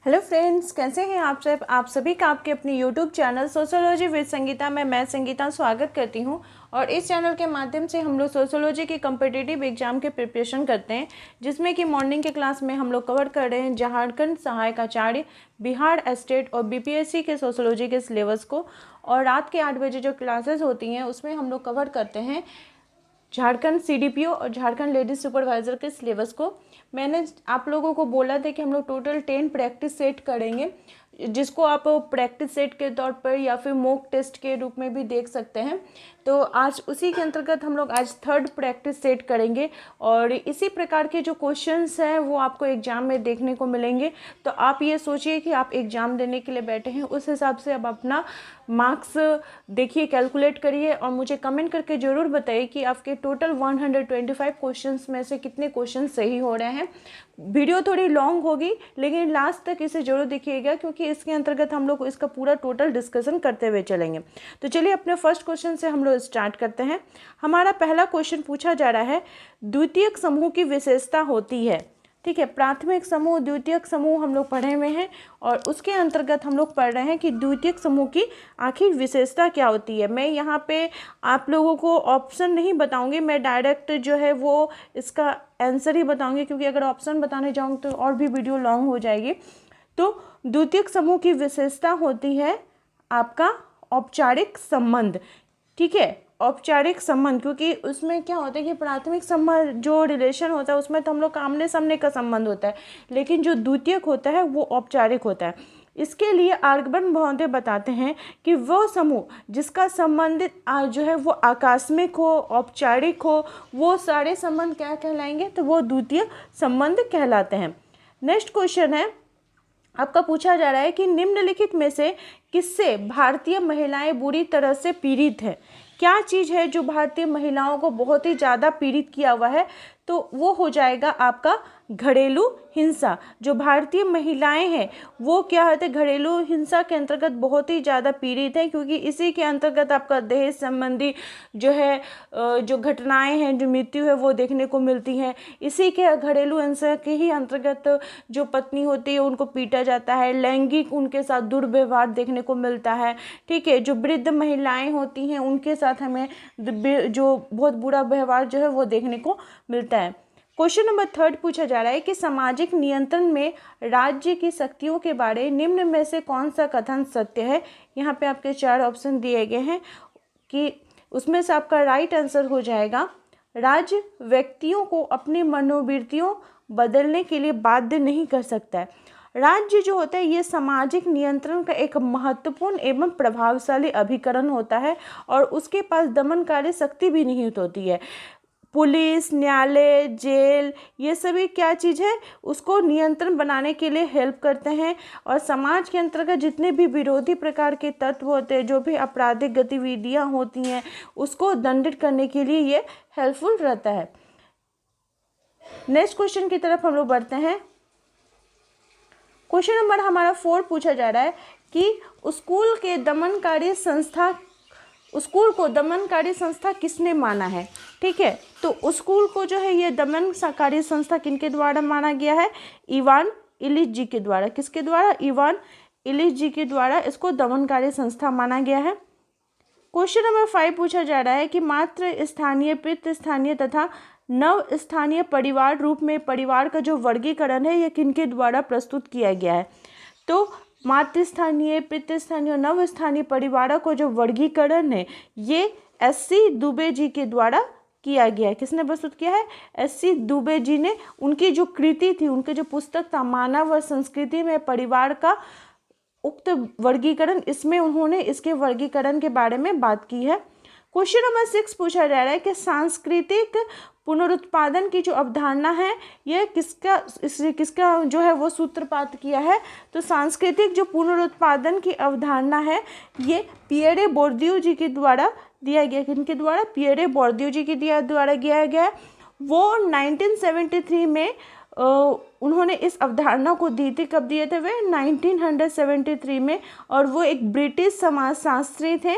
Hello friends, कैसे हैं आप सब। आप सभी का आपके अपने YouTube channel sociology with Sangeeta में मैं संगीता स्वागत करती हूं। और इस चैनल के माध्यम से हम लोग सोशियोलॉजी के कम्पिटिटिव एग्जाम के प्रिपरेशन करते हैं, जिसमें कि मॉर्निंग के क्लास में हम लोग कवर कर रहे हैं झारखंड सहायक आचार्य, बिहार स्टेट और बीपीएससी के सोशियोलॉजी के सिलेबस को। और रात के 8 बजे जो क्लासेस होती हैं उसमें हम लोग कवर करते हैं झारखंड सीडीपीओ और झारखंड लेडीज सुपरवाइजर के सिलेबस को। मैंने आप लोगों को बोला था कि हम लोग टोटल 10 प्रैक्टिस सेट करेंगे, जिसको आप प्रैक्टिस सेट के तौर पर या फिर मॉक टेस्ट के रूप में भी देख सकते हैं। तो आज उसी के अंतर्गत हम लोग आज 3rd प्रैक्टिस सेट करेंगे और इसी प्रकार के जो क्वेश्चंस हैं वो आपको एग्जाम में देखने को मिलेंगे। तो आप ये सोचिए कि आप एग्ज़ाम देने के लिए बैठे हैं, उस हिसाब से अब अपना मार्क्स देखिए, कैलकुलेट करिए और मुझे कमेंट करके ज़रूर बताइए कि आपके टोटल 125 क्वेश्चंस में से कितने क्वेश्चन सही हो रहे हैं। वीडियो थोड़ी लॉन्ग होगी लेकिन लास्ट तक इसे जरूर देखिएगा, क्योंकि इसके अंतर्गत हम लोग इसका पूरा टोटल डिस्कशन करते हुए चलेंगे। तो चलिए अपने फर्स्ट क्वेश्चन से हम लोग स्टार्ट करते हैं। हमारा पहला क्वेश्चन पूछा जा रहा है, द्वितीयक समूह की विशेषता होती है। ठीक है, प्राथमिक समूह द्वितीयक समूह हम लोग पढ़े हुए हैं और उसके अंतर्गत हम लोग पढ़ रहे हैं कि द्वितीयक समूह की आखिर विशेषता क्या होती है। मैं यहाँ पे आप लोगों को ऑप्शन नहीं बताऊंगी, मैं डायरेक्ट जो है वो इसका आंसर ही बताऊंगी, क्योंकि अगर ऑप्शन बताने जाऊँ तो और भी वीडियो लॉन्ग हो जाएगी। तो द्वितीयक समूह की विशेषता होती है आपका औपचारिक संबंध। ठीक है, औपचारिक संबंध, क्योंकि उसमें क्या होता है कि प्राथमिक संबंध जो रिलेशन होता है उसमें तो हम लोग आमने सामने का संबंध होता है, लेकिन जो द्वितीयक होता है वो औपचारिक होता है। इसके लिए आर्गवन महोदय बताते हैं कि वो समूह जिसका संबंधित जो है वो आकस्मिक हो, औपचारिक हो, वो सारे संबंध क्या कहलाएंगे, तो वो द्वितीय संबंध कहलाते हैं। नेक्स्ट क्वेश्चन है आपका, पूछा जा रहा है कि निम्नलिखित में से किससे भारतीय महिलाएं बुरी तरह से पीड़ित हैं। क्या चीज़ है जो भारतीय महिलाओं को बहुत ही ज़्यादा पीड़ित किया हुआ है, तो वो हो जाएगा आपका घरेलू हिंसा। जो भारतीय महिलाएं हैं वो क्या होते हैं, घरेलू हिंसा के अंतर्गत बहुत ही ज़्यादा पीड़ित हैं, क्योंकि इसी के अंतर्गत आपका दहेज संबंधी जो है जो घटनाएं हैं, जो मृत्यु है वो देखने को मिलती हैं। इसी के घरेलू हिंसा के ही अंतर्गत जो पत्नी होती है उनको पीटा जाता है, लैंगिक उनके साथ दुर्व्यवहार देखने को मिलता है। ठीक है, जो वृद्ध महिलाएं होती हैं उनके साथ हमें जो बहुत बुरा व्यवहार जो है वो देखने को मिलता है। क्वेश्चन नंबर 3 पूछा जा रहा है कि सामाजिक नियंत्रण में राज्य की शक्तियों के बारे निम्न में से कौन सा कथन सत्य है। यहाँ पे आपके 4 ऑप्शन दिए गए हैं कि उसमें से आपका राइट आंसर हो जाएगा, राज्य व्यक्तियों को अपनी मनोवृत्तियों बदलने के लिए बाध्य नहीं कर सकता है। राज्य जो होता है ये सामाजिक नियंत्रण का एक महत्वपूर्ण एवं प्रभावशाली अभिकरण होता है और उसके पास दमनकारी शक्ति भी नहीं होती है। पुलिस, न्यायालय, जेल, ये सभी क्या चीज़ है, उसको नियंत्रण बनाने के लिए हेल्प करते हैं। और समाज के अंतर्गत जितने भी विरोधी प्रकार के तत्व होते हैं, जो भी आपराधिक गतिविधियां होती हैं, उसको दंडित करने के लिए ये हेल्पफुल रहता है। नेक्स्ट क्वेश्चन की तरफ हम लोग बढ़ते हैं। क्वेश्चन नंबर हमारा 4 पूछा जा रहा है कि स्कूल को दमनकारी संस्था किसने माना है। ठीक है, तो स्कूल को जो है ये दमनकारी संस्था किनके द्वारा माना गया है, इवान इलिच जी के द्वारा। किसके द्वारा, इवान इलिच जी के द्वारा इसको दमनकारी संस्था माना गया है। क्वेश्चन नंबर 5 पूछा जा रहा है कि मातृ स्थानीय, पितृ स्थानीय तथा नव स्थानीय परिवार रूप में परिवार का जो वर्गीकरण है ये किनके द्वारा प्रस्तुत किया गया है। तो मातृस्थानीय, पितृस्थानीय और नव स्थानीय परिवारों को जो वर्गीकरण है ये एस.सी. दुबे जी के द्वारा किया गया है। किसने प्रस्तुत किया है, एस.सी. दुबे जी ने। उनकी जो कृति थी, उनके जो पुस्तक था मानव और संस्कृति में परिवार का उक्त वर्गीकरण, इसमें उन्होंने इसके वर्गीकरण के बारे में बात की है। क्वेश्चन नंबर 6 पूछा जा रहा है कि सांस्कृतिक पुनरुत्पादन की जो अवधारणा है ये किसका जो है वो सूत्रपात किया है। तो सांस्कृतिक जो पुनरुत्पादन की अवधारणा है ये पियरे बोर्दियू जी के द्वारा दिया गया। किनके द्वारा, पियरे बोर्दियू जी के द्वारा दिया गया। वो 1973 में उन्होंने इस अवधारणा को दी थी। कब दिए थे वे, 1973 में। और वो एक ब्रिटिश समाजशास्त्री थे।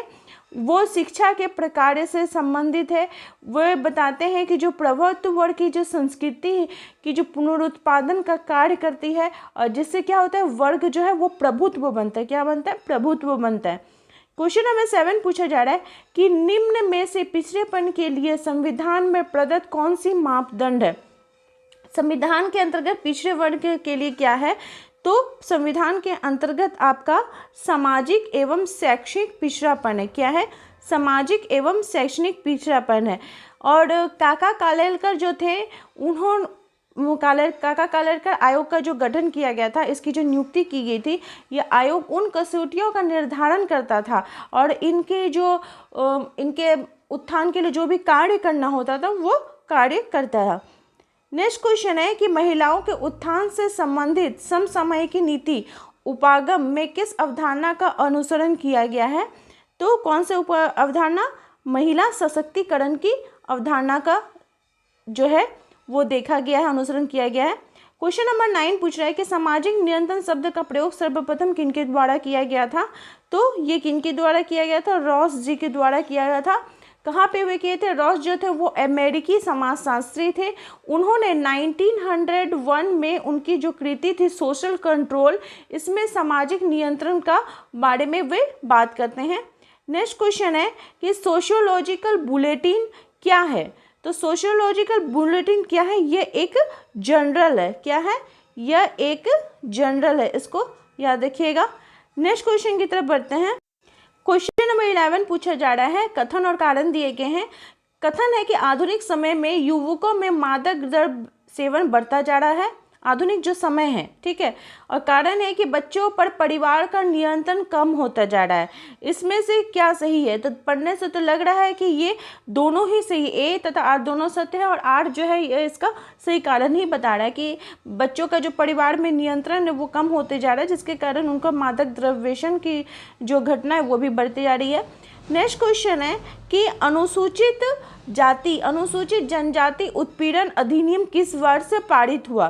वो शिक्षा के प्रकार से संबंधित है। वो बताते हैं कि जो प्रभुत्व वर्ग की जो संस्कृति की जो पुनरुत्पादन का कार्य करती है, और जिससे क्या होता है, वर्ग जो है वो प्रभुत्व बनता है। क्या बनता है? प्रभुत्व बनता है। क्वेश्चन नंबर 7 पूछा जा रहा है कि निम्न में से पिछड़ेपन के लिए संविधान में प्रदत्त कौन सी मापदंड है? संविधान के अंतर्गत पिछड़े वर्ग के लिए क्या है? तो संविधान के अंतर्गत आपका सामाजिक एवं शैक्षणिक पिछड़ापन है। क्या है? सामाजिक एवं शैक्षणिक पिछड़ापन है। और काका कालेलकर जो थे, काका कालेलकर आयोग का जो गठन किया गया था, इसकी जो नियुक्ति की गई थी, यह आयोग उन कसौटियों का निर्धारण करता था और इनके उत्थान के लिए जो भी कार्य करना होता था वो कार्य करता था। नेक्स्ट क्वेश्चन है कि महिलाओं के उत्थान से संबंधित समसामयिक नीति उपागम में किस अवधारणा का अनुसरण किया गया है? तो कौन से अवधारणा? महिला सशक्तिकरण की अवधारणा का जो है वो देखा गया है, अनुसरण किया गया है। क्वेश्चन नंबर 9 पूछ रहा है कि सामाजिक नियंत्रण शब्द का प्रयोग सर्वप्रथम किनके द्वारा किया गया था? तो ये किनके द्वारा किया गया था? रॉस जी के द्वारा किया गया था। कहाँ पे वे किए थे? रॉस जो थे वो अमेरिकी समाजशास्त्री थे। उन्होंने 1901 में उनकी जो कृति थी सोशल कंट्रोल, इसमें सामाजिक नियंत्रण का बारे में वे बात करते हैं। नेक्स्ट क्वेश्चन है कि सोशियोलॉजिकल बुलेटिन क्या है? तो सोशियोलॉजिकल बुलेटिन क्या है? ये एक जर्नल है। क्या है? यह एक जर्नल है, इसको याद रखिएगा। नेक्स्ट क्वेश्चन की तरफ बढ़ते हैं। क्वेश्चन नंबर 11 पूछा जा रहा है, कथन और कारण दिए गए हैं। कथन है कि आधुनिक समय में युवकों में मादक द्रव्य सेवन बढ़ता जा रहा है, आधुनिक जो समय है, ठीक है। और कारण है कि बच्चों पर परिवार का नियंत्रण कम होता जा रहा है। इसमें से क्या सही है? तो पढ़ने से तो लग रहा है कि ये दोनों ही सही, ए तथा आर दोनों सत्य है, और आर जो है ये इसका सही कारण ही बता रहा है कि बच्चों का जो परिवार में नियंत्रण है वो कम होते जा रहा है, जिसके कारण उनका मादक द्रव्येशन की जो घटना है वो भी बढ़ती जा रही है। नेक्स्ट क्वेश्चन है कि अनुसूचित जनजाति उत्पीड़न अधिनियम किस वर्ष पारित हुआ?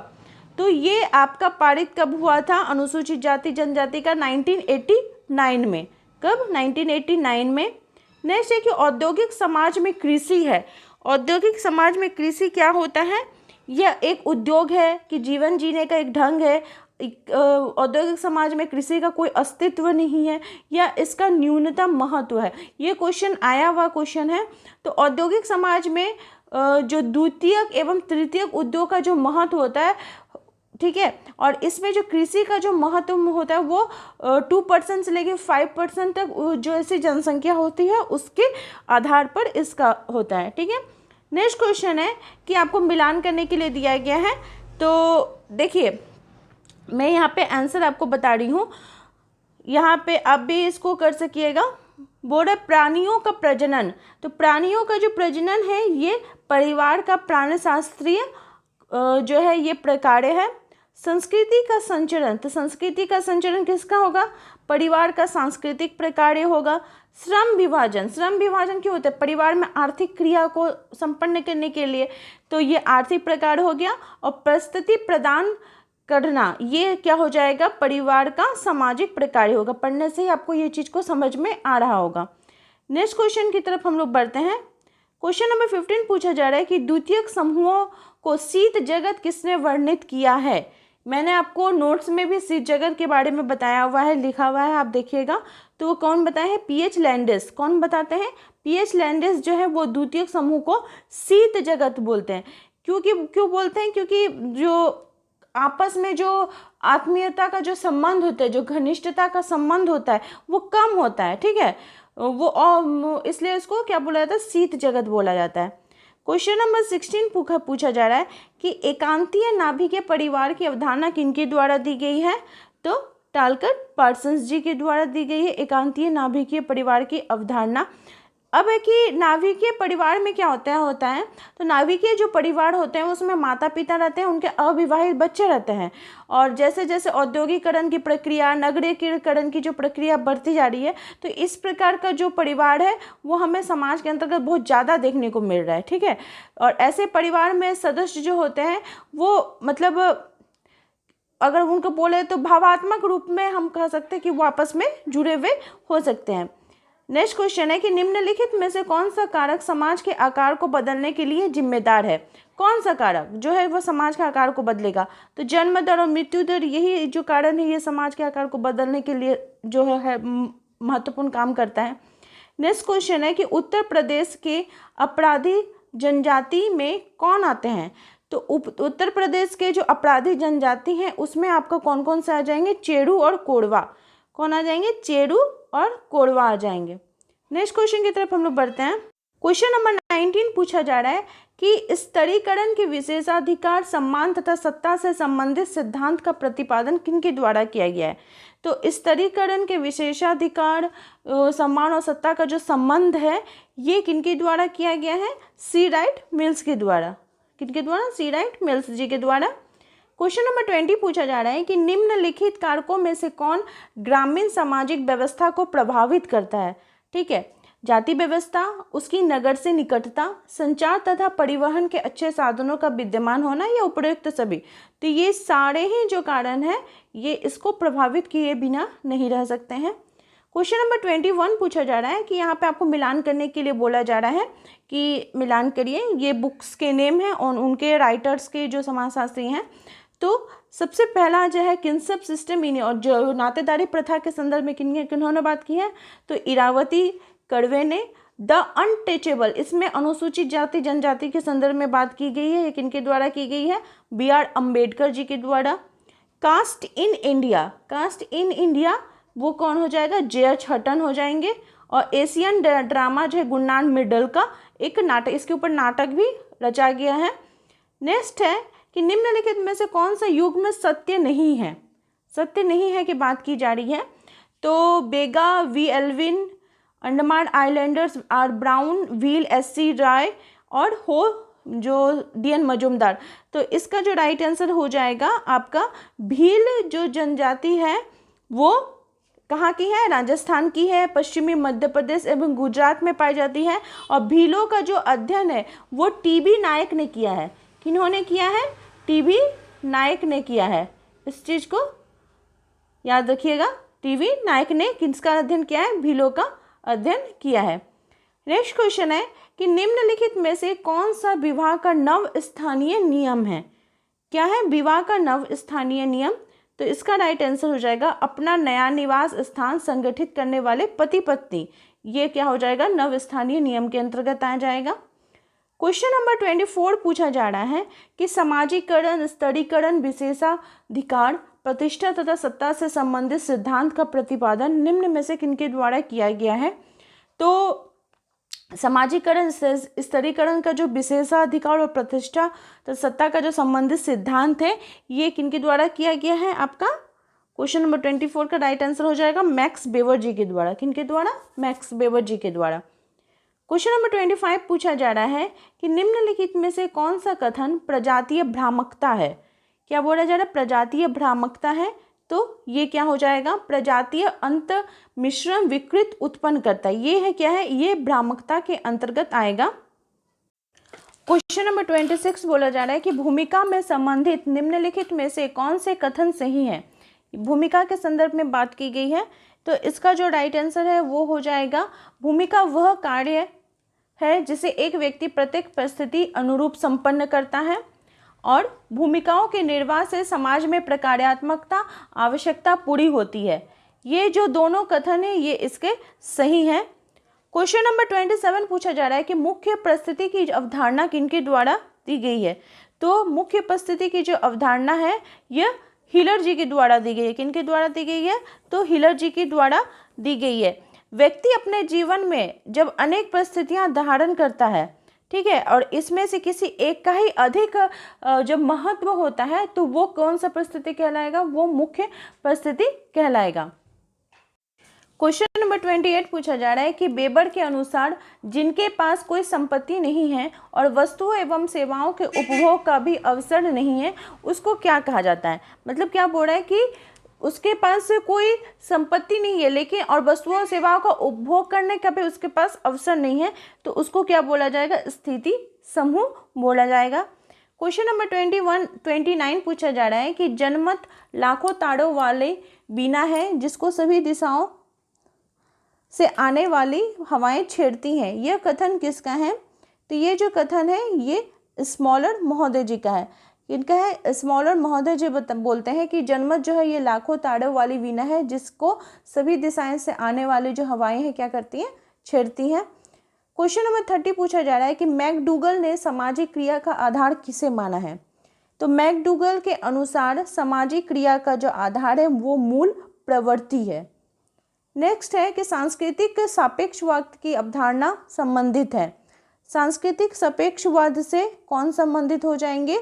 तो ये आपका पारित कब हुआ था? अनुसूचित जाति जनजाति का 1989 में। कब? 1989 में। नेक्स्ट है कि औद्योगिक समाज में कृषि है। औद्योगिक समाज में कृषि क्या होता है? यह एक उद्योग है कि जीवन जीने का एक ढंग है। औद्योगिक समाज में कृषि का कोई अस्तित्व नहीं है या इसका न्यूनतम महत्व है। ये क्वेश्चन आया हुआ क्वेश्चन है। तो औद्योगिक समाज में जो द्वितीयक एवं तृतीयक उद्योग का जो महत्व होता है, ठीक है, और इसमें जो कृषि का जो महत्व होता है वो 2% से लेकर 5% तक जो ऐसी जनसंख्या होती है उसके आधार पर इसका होता है, ठीक है। नेक्स्ट क्वेश्चन है कि आपको मिलान करने के लिए दिया गया है। तो देखिए मैं यहाँ पे आंसर आपको बता रही हूँ, यहाँ पे आप भी इसको कर सकिएगा। बोल प्राणियों का प्रजनन। तो प्राणियों का जो प्रजनन है ये परिवार का प्राणशास्त्रीय जो है ये प्रकार्य है। संस्कृति का संचरण। तो संस्कृति का संचरण किसका होगा? परिवार का सांस्कृतिक प्रकार्य होगा। श्रम विभाजन। श्रम विभाजन क्यों होता है? परिवार में आर्थिक क्रिया को संपन्न करने के लिए, तो ये आर्थिक प्रकार हो गया। और परिस्थिति प्रदान करना, ये क्या हो जाएगा? परिवार का सामाजिक प्रकार्य होगा। पढ़ने से ही आपको ये चीज़ को समझ में आ रहा होगा। नेक्स्ट क्वेश्चन की तरफ हम लोग बढ़ते हैं। क्वेश्चन नंबर 15 पूछा जा रहा है कि द्वितीयक समूहों को शीत जगत किसने वर्णित किया है? मैंने आपको नोट्स में भी शीत जगत के बारे में बताया हुआ है, लिखा हुआ है, आप देखिएगा। तो वो कौन बताए हैं? PH Landis. कौन बताते हैं? पीएच लैंडिस जो है वो द्वितीयक समूह को शीत जगत बोलते हैं। क्यों बोलते हैं? क्योंकि जो आपस में जो आत्मीयता का जो संबंध होता है, जो घनिष्ठता का संबंध होता है वो कम होता है, ठीक है। वो इसलिए इसको क्या बोला जाता है? शीत जगत बोला जाता है। क्वेश्चन नंबर 16 पूछा जा रहा है कि एकांतीय नाभिकीय परिवार की अवधारणा किनके द्वारा दी गई है? तो टालकर पार्सन्स जी के द्वारा दी गई है एकांतीय नाभिकीय परिवार की अवधारणा। अब है कि नाभिकीय परिवार में क्या होता है तो नाभिकीय जो परिवार होते हैं उसमें माता पिता रहते हैं, उनके अविवाहित बच्चे रहते हैं। और जैसे जैसे औद्योगिकरण की प्रक्रिया, नगरीकरण की जो प्रक्रिया बढ़ती जा रही है, तो इस प्रकार का जो परिवार है वो हमें समाज के अंतर्गत बहुत ज़्यादा देखने को मिल रहा है, ठीक है। और ऐसे परिवार में सदस्य जो होते हैं वो मतलब अगर उनको बोले तो भावात्मक रूप में हम कह सकते हैं कि वो आपस में जुड़े हुए हो सकते हैं। नेक्स्ट क्वेश्चन है कि निम्नलिखित में से कौन सा कारक समाज के आकार को बदलने के लिए जिम्मेदार है। कौन सा कारक जो है वो समाज के आकार को बदलेगा? तो जन्म दर और मृत्यु दर, यही जो कारण है ये समाज के आकार को बदलने के लिए जो है महत्वपूर्ण काम करता है। नेक्स्ट क्वेश्चन है कि उत्तर प्रदेश के अपराधी जनजाति में कौन आते हैं? तो उत्तर प्रदेश के जो अपराधी जनजाति हैं उसमें आपका कौन कौन से आ जाएंगे? चेरू और कोरवा। कौन आ जाएंगे? चेरू और कोरवा आ जाएंगे। नेक्स्ट क्वेश्चन की तरफ हम लोग बढ़ते हैं। क्वेश्चन नंबर 19 पूछा जा रहा है कि स्तरीकरण के विशेषाधिकार, सम्मान तथा सत्ता से संबंधित सिद्धांत का प्रतिपादन किनके द्वारा किया गया है? तो स्तरीकरण के विशेषाधिकार, सम्मान और सत्ता का जो संबंध है ये किनके द्वारा किया गया है? सी राइट मिल्स के द्वारा। किनके द्वारा? सी राइट मिल्स जी के द्वारा। क्वेश्चन नंबर 20 पूछा जा रहा है कि निम्नलिखित कारकों में से कौन ग्रामीण सामाजिक व्यवस्था को प्रभावित करता है? ठीक है, जाति व्यवस्था, उसकी नगर से निकटता, संचार तथा परिवहन के अच्छे साधनों का विद्यमान होना या उपयुक्त सभी। तो ये सारे ही जो कारण हैं ये इसको प्रभावित किए बिना नहीं रह सकते हैं। क्वेश्चन नंबर 21 पूछा जा रहा है कि यहाँ पे आपको मिलान करने के लिए बोला जा रहा है कि मिलान करिए। ये बुक्स के नेम हैं और उनके राइटर्स के जो समाजशास्त्री हैं। तो सबसे पहला जो है किंसप सिस्टम इन्हें, और जो नातेदारी प्रथा के संदर्भ में किन्होंने बात की है? तो इरावती कर्वे ने। द अनटचेबल, इसमें अनुसूचित जाति जनजाति के संदर्भ में बात की गई है। ये किनके द्वारा की गई है? बी.आर. अम्बेडकर जी के द्वारा। Caste in India, caste in India वो कौन हो जाएगा? जे.एच. हटन हो जाएंगे। और एशियन ड्रामा जो है गुरनान मिडल का एक नाटक, इसके ऊपर नाटक भी रचा गया है। नेक्स्ट है कि निम्नलिखित में से कौन सा युग में सत्य नहीं है? सत्य नहीं है कि बात की जा रही है। तो Baiga V Elwin, Andaman islanders R Brown, व्हील एस.सी. राय और हो जो डी.एन. मजूमदार। तो इसका जो राइट आंसर हो जाएगा आपका भील जो जनजाति है वो कहाँ की है? राजस्थान की है, पश्चिमी मध्य प्रदेश एवं गुजरात में पाई जाती है। और भीलों का जो अध्ययन है वो टी.बी. नायक ने किया है। किन्होंने किया है? टी.बी. नायक ने किया है। इस चीज़ को याद रखिएगा, टी.बी. नायक ने किसका अध्ययन किया है? भीलों का अध्ययन किया है। नेक्स्ट क्वेश्चन है कि निम्नलिखित में से कौन सा विवाह का नव स्थानीय नियम है? क्या है विवाह का नव स्थानीय नियम? तो इसका राइट आंसर हो जाएगा अपना नया निवास स्थान संगठित करने वाले पति पत्नी। ये क्या हो जाएगा? नव स्थानीय नियम के अंतर्गत आ जाएगा। क्वेश्चन नंबर 24 पूछा जा रहा है कि सामाजिकरण, स्तरीकरण, विशेषाधिकार, प्रतिष्ठा तथा सत्ता से संबंधित सिद्धांत का प्रतिपादन निम्न में से किनके द्वारा किया गया है? तो सामाजिकरण, स्तरीकरण का जो विशेषाधिकार और प्रतिष्ठा तथा सत्ता का जो संबंधित सिद्धांत है ये किनके द्वारा किया गया है? आपका क्वेश्चन नंबर 24 का राइट आंसर हो जाएगा मैक्स वेबर जी के द्वारा। किनके द्वारा? मैक्स वेबर जी के द्वारा। क्वेश्चन नंबर 25 पूछा जा रहा है कि निम्नलिखित में से कौन सा कथन प्रजातीय भ्रामकता है? क्या बोला जा रहा है? प्रजातीय भ्रामकता है। तो ये क्या हो जाएगा? प्रजातीय अंत मिश्रण विकृत उत्पन्न करता है। ये है क्या है? ये भ्रामकता के अंतर्गत आएगा। क्वेश्चन नंबर 26 बोला जा रहा है कि भूमिका में संबंधित निम्नलिखित में से कौन से कथन सही है? भूमिका के संदर्भ में बात की गई है। तो इसका जो राइट आंसर है वो हो जाएगा भूमिका वह कार्य है जिसे एक व्यक्ति प्रत्येक परिस्थिति अनुरूप संपन्न करता है और भूमिकाओं के निर्वाह से समाज में प्रकार्यात्मकता आवश्यकता पूरी होती है। ये जो दोनों कथन है ये इसके सही हैं। क्वेश्चन नंबर 27 पूछा जा रहा है कि मुख्य परिस्थिति की अवधारणा किनके द्वारा दी गई है? तो मुख्य परिस्थिति की जो अवधारणा है यह हिलर जी के द्वारा दी गई है। किनके द्वारा दी गई है? तो हिलर जी के द्वारा दी गई है। व्यक्ति अपने जीवन में जब अनेक परिस्थितियां धारण करता है, ठीक है, और इसमें से किसी एक का ही अधिक जब महत्व होता है तो वो कौन सा परिस्थिति कहलाएगा? वो मुख्य परिस्थिति कहलाएगा। क्वेश्चन नंबर 28 पूछा जा रहा है कि वेबर के अनुसार जिनके पास कोई संपत्ति नहीं है और वस्तुओं एवं सेवाओं के उपभोग का भी अवसर नहीं है उसको क्या कहा जाता है? मतलब क्या बोल रहा है कि उसके पास कोई संपत्ति नहीं है लेकिन और वस्तुओं और सेवाओं का उपभोग करने का भी उसके पास अवसर नहीं है तो उसको क्या बोला जाएगा? स्थिति समूह बोला जाएगा। क्वेश्चन नंबर 29 पूछा जा रहा है कि जनमत लाखों तारों वाले बीना है जिसको सभी दिशाओं से आने वाली हवाएं छेड़ती हैं। यह कथन किसका है? तो ये जो कथन है ये स्मॉलर महोदय जी का है। इनका है स्मॉलर महोदय जी बोलते हैं कि जनमत जो है ये लाखों तारों वाली वीणा है जिसको सभी दिशाएं से आने वाली जो हवाएं हैं क्या करती हैं? छेड़ती हैं। क्वेश्चन नंबर 30 पूछा जा रहा है कि मैकडूगल ने सामाजिक क्रिया का आधार किसे माना है? तो मैकडूगल के अनुसार सामाजिक क्रिया का जो आधार है वो मूल प्रवृत्ति है। नेक्स्ट है कि सांस्कृतिक सापेक्षवाद की अवधारणा संबंधित है। सांस्कृतिक सापेक्षवाद से कौन संबंधित हो जाएंगे?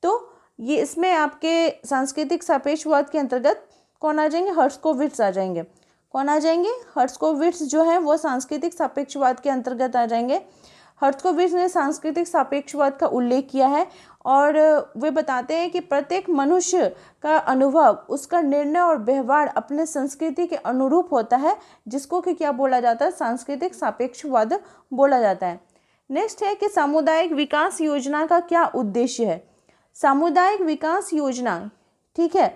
तो ये इसमें आपके सांस्कृतिक सापेक्षवाद के अंतर्गत कौन आ जाएंगे? हर्स्कोविट्ज आ जाएंगे। कौन आ जाएंगे? हर्स्कोविट्ज जो है वो सांस्कृतिक सापेक्षवाद के अंतर्गत आ जाएंगे। हर्स्कोविट्ज ने सांस्कृतिक सापेक्षवाद का उल्लेख किया है और वे बताते हैं कि प्रत्येक मनुष्य का अनुभव, उसका निर्णय और व्यवहार अपने संस्कृति के अनुरूप होता है, जिसको कि क्या बोला जाता है? सांस्कृतिक सापेक्षवाद बोला जाता है। नेक्स्ट है कि सामुदायिक विकास योजना का क्या उद्देश्य है? सामुदायिक विकास योजना, ठीक है,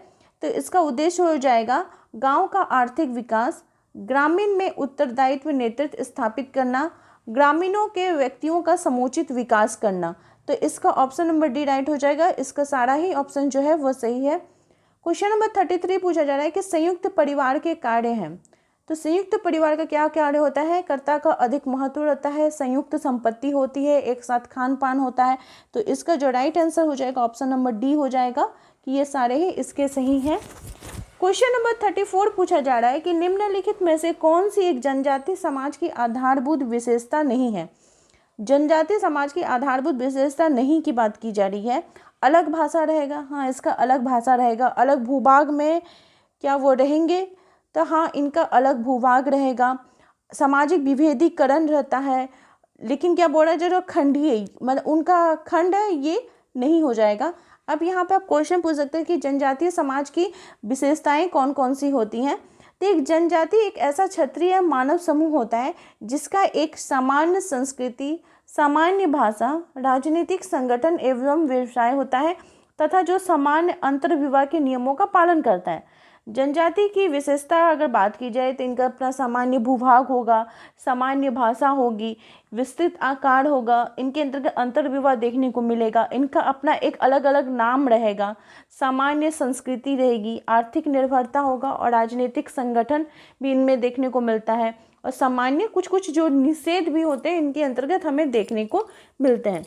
तो इसका उद्देश्य हो जाएगा गांव का आर्थिक विकास, ग्रामीण में उत्तरदायित्व नेतृत्व स्थापित करना, ग्रामीणों के व्यक्तियों का समुचित विकास करना। तो इसका ऑप्शन नंबर डी राइट हो जाएगा। इसका सारा ही ऑप्शन जो है वो सही है। क्वेश्चन नंबर 33 पूछा जा रहा है कि संयुक्त परिवार के कार्य हैं। तो संयुक्त परिवार का क्या कार्य होता है? कर्ता का अधिक महत्व रहता है, संयुक्त संपत्ति होती है, एक साथ खान पान होता है। तो इसका जो राइट आंसर हो जाएगा ऑप्शन नंबर डी हो जाएगा कि ये सारे ही इसके सही हैं। क्वेश्चन नंबर 34 पूछा जा रहा है कि निम्नलिखित में से कौन सी एक जनजाति समाज की आधारभूत विशेषता नहीं है? जनजाति समाज की आधारभूत विशेषता नहीं की बात की जा रही है। अलग भाषा रहेगा, हाँ इसका अलग भाषा रहेगा। अलग भूभाग में क्या वो रहेंगे? तो हाँ इनका अलग भूभाग रहेगा। सामाजिक विभेदीकरण रहता है, लेकिन क्या बोला जा रहा है? खंडीय, मतलब उनका खंड है, ये नहीं हो जाएगा। अब यहाँ पे आप क्वेश्चन पूछ सकते हैं कि जनजातीय समाज की विशेषताएं कौन कौन सी होती हैं। तो एक जनजाति एक ऐसा क्षत्रिय मानव समूह होता है जिसका एक सामान्य संस्कृति, सामान्य भाषा, राजनीतिक संगठन एवं व्यवसाय होता है तथा जो सामान्य अंतर्विवाह के नियमों का पालन करता है। जनजाति की विशेषता अगर बात की जाए तो इनका अपना सामान्य भूभाग होगा, सामान्य भाषा होगी, विस्तृत आकार होगा, इनके अंतर्गत अंतर्विवाह देखने को मिलेगा, इनका अपना एक अलग अलग नाम रहेगा, सामान्य संस्कृति रहेगी, आर्थिक निर्भरता होगा और राजनीतिक संगठन भी इनमें देखने को मिलता है। और सामान्य कुछ कुछ जो निषेध भी होते हैं इनके अंतर्गत हमें देखने को मिलते हैं।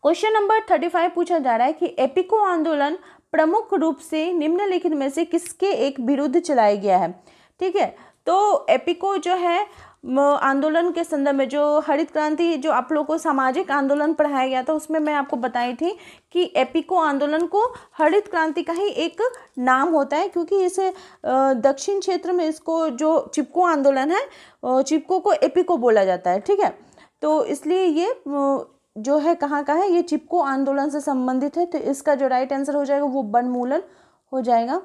क्वेश्चन नंबर 35 पूछा जा रहा है कि एपिको आंदोलन प्रमुख रूप से निम्नलिखित में से किसके एक विरुद्ध चलाया गया है? ठीक है, तो एपिको जो है आंदोलन के संदर्भ में, जो हरित क्रांति जो आप लोगों को सामाजिक आंदोलन पढ़ाया गया था उसमें मैं आपको बताई थी कि एपिको आंदोलन को हरित क्रांति का ही एक नाम होता है, क्योंकि इसे दक्षिण क्षेत्र में इसको जो चिपको आंदोलन है, चिपको को एपिको बोला जाता है। ठीक है, तो इसलिए ये जो है कहाँ का है? ये चिपको आंदोलन से संबंधित है। तो इसका जो राइट आंसर हो जाएगा वो वनमूलन हो जाएगा।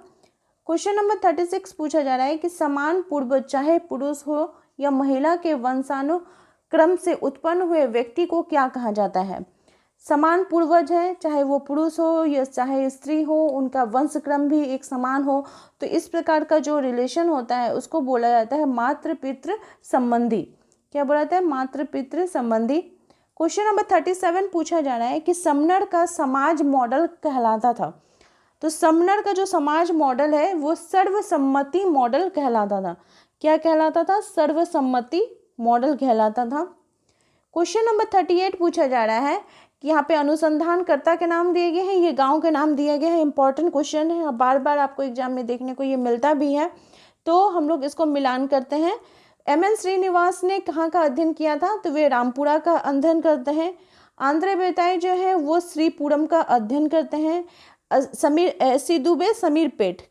क्वेश्चन नंबर 36 पूछा जा रहा है कि समान पूर्वज चाहे पुरुष हो या महिला के वंशानुक्रम से उत्पन्न हुए व्यक्ति को क्या कहा जाता है? समान पूर्वज है, चाहे वो पुरुष हो या चाहे स्त्री हो, उनका वंशक्रम भी एक समान हो, तो इस प्रकार का जो रिलेशन होता है उसको बोला जाता है मातृ पितृ संबंधी। क्या बोला जाता है? मातृ पितृ संबंधी। क्वेश्चन नंबर 37 पूछा जा रहा है कि समनर का समाज मॉडल कहलाता था। तो समनर का जो समाज मॉडल है वो सर्वसम्मति मॉडल कहलाता था। क्या कहलाता था? सर्वसम्मति मॉडल कहलाता था। क्वेश्चन नंबर 38 पूछा जा रहा है कि यहाँ पे अनुसंधानकर्ता के नाम दिए गए हैं, ये गांव के नाम दिया गया है। इंपॉर्टेंट क्वेश्चन है, बार बार आपको एग्जाम में देखने को ये मिलता भी है, तो हम लोग इसको मिलान करते हैं। एम.एन. श्रीनिवास ने कहाँ का अध्ययन किया था? तो वे रामपुरा का अध्ययन करते हैं। आंध्रे बेताई जो है वो श्रीपुरम का अध्ययन करते हैं। एस.सी. दुबे समीरपेट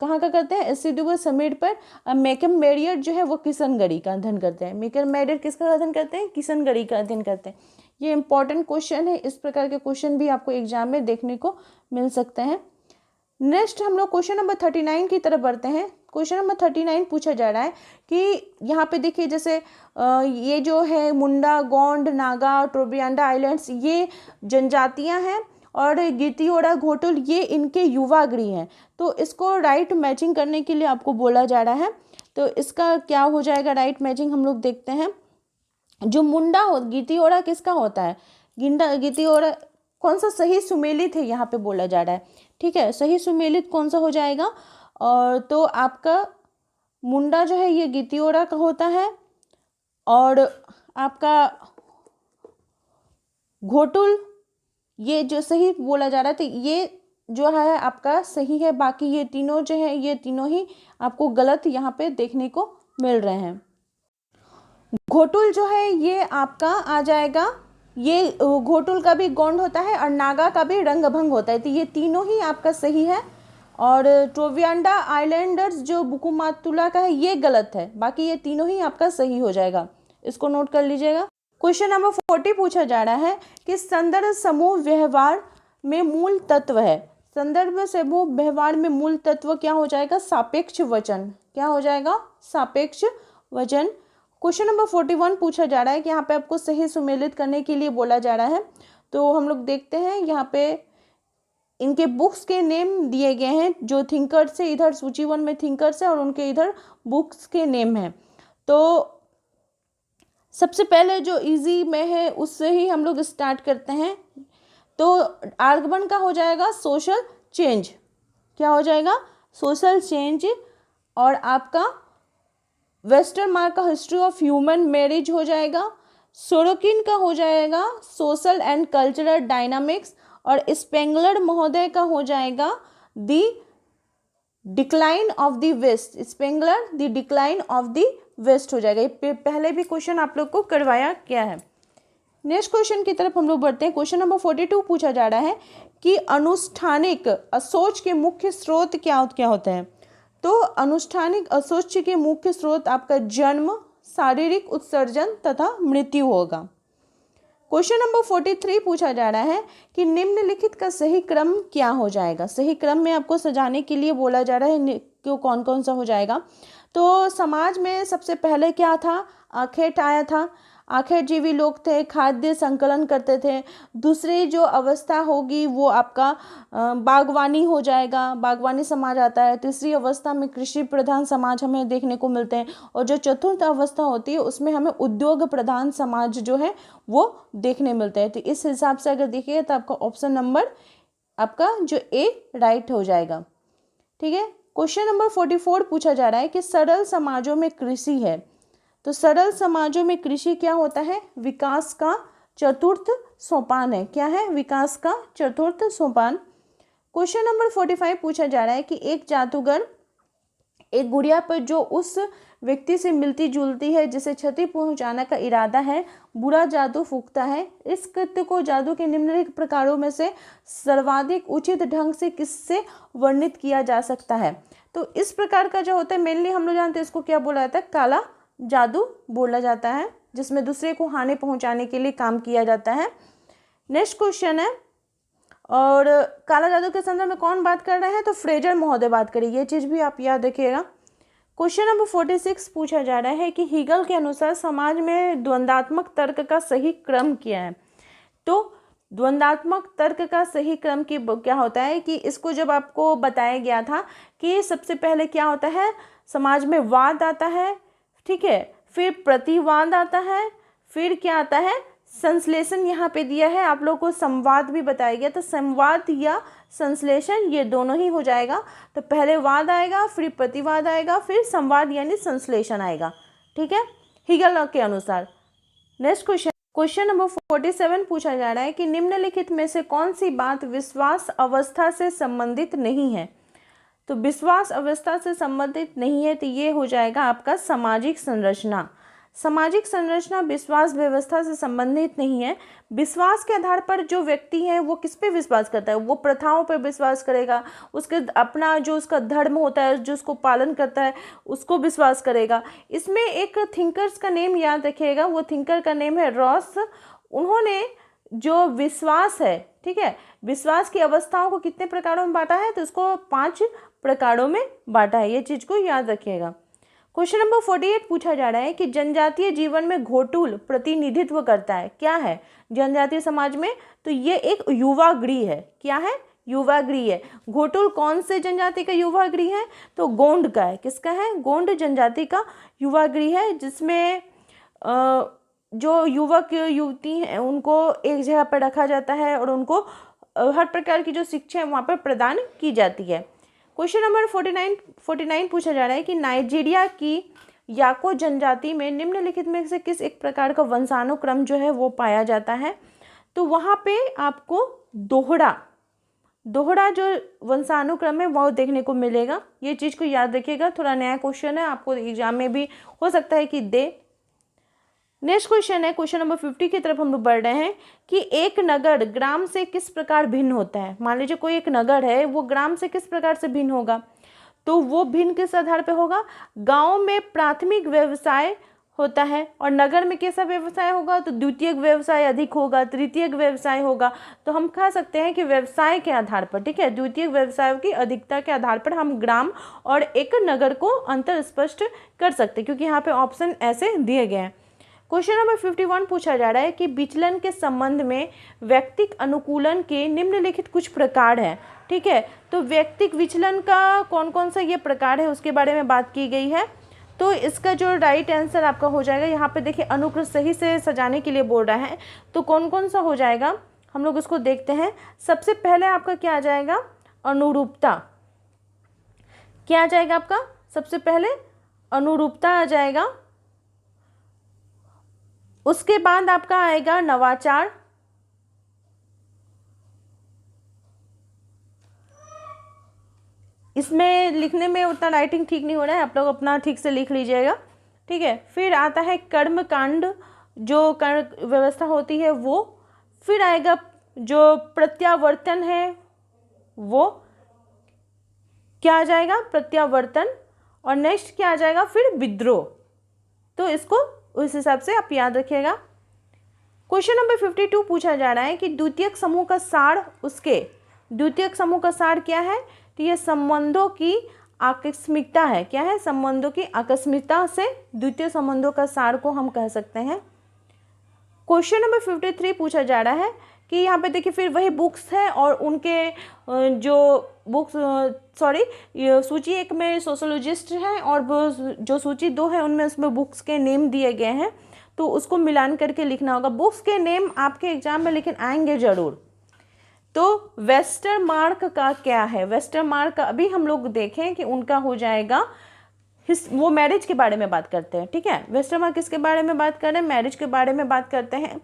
कहाँ का करते हैं? एस.सी. दुबे समीरपेट। मैकम मेरियट जो है वो किशनगढ़ी का अध्ययन करते हैं। मैकम मेरियट किसका अध्ययन करते हैं? किशनगढ़ी का अध्ययन करते हैं। ये इंपॉर्टेंट क्वेश्चन है, इस प्रकार के क्वेश्चन भी आपको एग्जाम में देखने को मिल सकते हैं। नेक्स्ट हम लोग क्वेश्चन नंबर 39 की तरफ बढ़ते हैं। क्वेश्चन नंबर 39 पूछा जा रहा है कि यहाँ पे देखिए, जैसे ये जो है मुंडा, गोंड, नागा, टोब्रियांडा आइलैंड्स, ये जनजातियाँ हैं और गितियोड़ा घोटुल ये इनके युवा गृह हैं। तो इसको राइट मैचिंग करने के लिए आपको बोला जा रहा है। तो इसका क्या हो जाएगा राइट मैचिंग हम लोग देखते हैं। जो मुंडा हो गितियोड़ा किसका होता है, गितियोड़ा कौन सा सही सुमेलित है यहाँ पे बोला जा रहा है, ठीक है, सही सुमेलित कौन सा हो जाएगा। और तो आपका मुंडा जो है ये गितियोड़ा का होता है, और आपका घोटुल ये जो सही बोला जा रहा है, तो ये जो है आपका सही है, बाकी ये तीनों जो है ये तीनों ही आपको गलत यहाँ पे देखने को मिल रहे हैं। घोटुल जो है ये आपका आ जाएगा, ये घोटुल का भी गौंड होता है और नागा का भी रंगभंग होता है, तो ये तीनों ही आपका सही है। और ट्रोवियांडा आइलैंडर्स जो बुकुमातुला का है ये गलत है, बाकी ये तीनों ही आपका सही हो जाएगा, इसको नोट कर लीजिएगा। क्वेश्चन नंबर 40 पूछा जा रहा है कि संदर्भ समूह व्यवहार में मूल तत्व है। संदर्भ समूह व्यवहार में मूल तत्व क्या हो जाएगा, सापेक्ष वचन, क्या हो जाएगा, सापेक्ष वचन। क्वेश्चन नंबर 41 पूछा जा रहा है कि यहाँ पे आपको सही सुमेलित करने के लिए बोला जा रहा है, तो हम लोग देखते हैं यहाँ पे इनके बुक्स के नेम दिए गए हैं, जो थिंकर्स है, इधर सूची 1 में थिंकर्स है और उनके इधर बुक्स के नेम हैं। तो सबसे पहले जो इजी में है उससे ही हम लोग स्टार्ट करते हैं। तो आर्गवन का हो जाएगा सोशल चेंज, क्या हो जाएगा, सोशल चेंज। और आपका वेस्टरमार्क का हिस्ट्री ऑफ ह्यूमन मैरिज हो जाएगा। सोरोकिन का हो जाएगा सोशल एंड कल्चरल डायनामिक्स। और स्पेंगलर महोदय का हो जाएगा the decline of the West, Spengler the decline of the West हो जाएगा। ये पहले भी क्वेश्चन आप लोग को करवाया गया है। नेक्स्ट क्वेश्चन की तरफ हम लोग बढ़ते हैं। क्वेश्चन नंबर 42 पूछा जा रहा है कि अनुष्ठानिक असोच के मुख्य स्रोत क्या होते हैं। तो अनुष्ठानिक असोच के मुख्य स्रोत आपका जन्म, शारीरिक उत्सर्जन तथा मृत्यु होगा। क्वेश्चन नंबर 43 पूछा जा रहा है कि निम्नलिखित का सही क्रम क्या हो जाएगा। सही क्रम में आपको सजाने के लिए बोला जा रहा है क्यों कौन कौन सा हो जाएगा। तो समाज में सबसे पहले क्या था, आखेट आया था। आखेट जीवी लोग थे, खाद्य संकलन करते थे। दूसरी जो अवस्था होगी वो आपका बागवानी हो जाएगा, बागवानी समाज आता है। तीसरी अवस्था में कृषि प्रधान समाज हमें देखने को मिलते हैं। और जो चतुर्थ अवस्था होती है उसमें हमें उद्योग प्रधान समाज जो है वो देखने मिलते हैं। तो इस हिसाब से अगर देखिए तो आपका ऑप्शन नंबर आपका जो ए राइट हो जाएगा, ठीक है। क्वेश्चन नंबर 44 पूछा जा रहा है कि सरल समाजों में कृषि है। तो सरल समाजों में कृषि क्या होता है, विकास का चतुर्थ सोपान है। क्या है, विकास का चतुर्थ सोपान। क्वेश्चन नंबर 45 पूछा जा रहा है कि एक जादूगर एक गुड़िया पर जो उस व्यक्ति से मिलती जुलती है जिसे क्षति पहुंचाने का इरादा है, बुरा जादू फूंकता है। इस कृत्य को जादू के निम्नलिखित प्रकारों में से सर्वाधिक उचित ढंग से किससे वर्णित किया जा सकता है। तो इस प्रकार का जो होता है मेनली हम लोग जानते हैं इसको क्या बोला जाता है, काला जादू बोला जाता है, जिसमें दूसरे को हानि पहुंचाने के लिए काम किया जाता है। नेक्स्ट क्वेश्चन है, और काला जादू के संदर्भ में कौन बात कर रहे हैं, तो फ्रेजर महोदय बात करेंगे, ये चीज़ भी आप याद रखिएगा। क्वेश्चन नंबर 46 पूछा जा रहा है कि हीगल के अनुसार समाज में द्वंद्वात्मक तर्क का सही क्रम क्या है। तो द्वंद्वात्मक तर्क का सही क्रम की क्या होता है कि इसको जब आपको बताया गया था कि सबसे पहले क्या होता है, समाज में वाद आता है, ठीक है, फिर प्रतिवाद आता है, फिर क्या आता है, संश्लेषण यहाँ पे दिया है, आप लोगों को संवाद भी बताया गया। तो संवाद या संश्लेषण ये दोनों ही हो जाएगा। तो पहले वाद आएगा, फिर प्रतिवाद आएगा, फिर संवाद यानी संश्लेषण आएगा, ठीक है, हीगल के अनुसार। नेक्स्ट क्वेश्चन नंबर 47 पूछा जा रहा है कि निम्नलिखित में से कौन सी बात विश्वास अवस्था से संबंधित नहीं है। तो विश्वास अवस्था से संबंधित नहीं है, तो ये हो जाएगा आपका सामाजिक संरचना। सामाजिक संरचना विश्वास व्यवस्था से संबंधित नहीं है। विश्वास के आधार पर जो व्यक्ति है वो किस पे विश्वास करता है, वो प्रथाओं पर विश्वास करेगा, उसके अपना जो उसका धर्म होता है जो उसको पालन करता है उसको विश्वास करेगा। इसमें एक थिंकर्स का नेम याद रखिएगा, वो थिंकर का नेम है रॉस। उन्होंने जो विश्वास है, ठीक है, विश्वास की अवस्थाओं को कितने प्रकारों में बांटा है, तो उसको 5 प्रकारों में बांटा है, ये चीज़ को याद रखिएगा। क्वेश्चन नंबर 48 पूछा जा रहा है कि जनजातीय जीवन में घोटुल प्रतिनिधित्व करता है। क्या है जनजातीय समाज में, तो ये एक युवा गृह है। क्या है, युवागृह है। घोटुल कौन से जनजाति का युवागृह है? तो गोंड का है। किसका है? गोंड जनजाति का युवागृह है, जिसमें जो युवक युवती हैं उनको एक जगह पर रखा जाता है और उनको हर प्रकार की जो शिक्षा है वहाँ पर प्रदान की जाती है। क्वेश्चन नंबर 49 पूछा जा रहा है कि नाइजीरिया की याको जनजाति में निम्नलिखित में से किस एक प्रकार का वंशानुक्रम जो है वो पाया जाता है? तो वहाँ पे आपको दोहरा जो वंशानुक्रम है वो देखने को मिलेगा। ये चीज़ को याद रखिएगा, थोड़ा नया क्वेश्चन है, आपको एग्जाम में भी हो सकता है कि दे। नेक्स्ट क्वेश्चन है, क्वेश्चन नंबर 50 की तरफ हम लोग बढ़ रहे हैं कि एक नगर ग्राम से किस प्रकार भिन्न होता है। मान लीजिए कोई एक नगर है, वो ग्राम से किस प्रकार से भिन्न होगा? तो वो भिन्न किस आधार पे होगा? गांव में प्राथमिक व्यवसाय होता है और नगर में कैसा व्यवसाय होगा? तो द्वितीयक व्यवसाय अधिक होगा, तृतीयक व्यवसाय होगा। तो हम कह सकते हैं कि व्यवसाय के आधार पर, ठीक है, द्वितीयक व्यवसायों की अधिकता के आधार पर हम ग्राम और एक नगर को अंतर स्पष्ट कर सकते हैं, क्योंकि यहाँ पे ऑप्शन ऐसे दिए गए हैं। क्वेश्चन नंबर 51 पूछा जा रहा है कि विचलन के संबंध में व्यक्तिक अनुकूलन के निम्नलिखित कुछ प्रकार हैं। ठीक है, तो व्यक्तिक विचलन का कौन कौन सा ये प्रकार है उसके बारे में बात की गई है। तो इसका जो राइट आंसर आपका हो जाएगा, यहाँ पे देखिए अनुक्रम सही से सजाने के लिए बोल रहा है, तो कौन कौन सा हो जाएगा हम लोग उसको देखते हैं। सबसे पहले आपका क्या आ जाएगा? अनुरूपता। क्या आ जाएगा आपका? सबसे पहले अनुरूपता आ जाएगा। उसके बाद आपका आएगा नवाचार। इसमें लिखने में उतना राइटिंग ठीक नहीं हो रहा है, आप लोग अपना ठीक से लिख लीजिएगा, ठीक है। फिर आता है कर्म कांड, जो कर्म व्यवस्था होती है वो। फिर आएगा जो प्रत्यावर्तन है वो, क्या आ जाएगा? प्रत्यावर्तन। और नेक्स्ट क्या आ जाएगा? फिर विद्रोह। तो इसको उस हिसाब से आप याद रखिएगा। क्वेश्चन नंबर 52 पूछा जा रहा है कि द्वितीयक समूह का सार द्वितीयक समूह का सार क्या है? तो ये संबंधों की आकस्मिकता है। क्या है? संबंधों की आकस्मिकता से द्वितीय संबंधों का सार को हम कह सकते हैं। क्वेश्चन नंबर 53 पूछा जा रहा है कि यहाँ पे देखिए फिर वही बुक्स है और उनके जो बुक्स सूची एक में सोशोलॉजिस्ट है और जो सूची 2 है उनमें उसमें बुक्स के नेम दिए गए हैं, तो उसको मिलान करके लिखना होगा। बुक्स के नेम आपके एग्जाम में लेकिन आएंगे जरूर। तो वेस्टरमार्क का क्या है? वेस्टरमार्क का अभी हम लोग देखें कि उनका हो जाएगा वो मैरिज के बारे में बात करते हैं, ठीक है। वेस्टरमार्क किसके बारे में बात कर रहे हैं? मैरिज के बारे में बात करते हैं।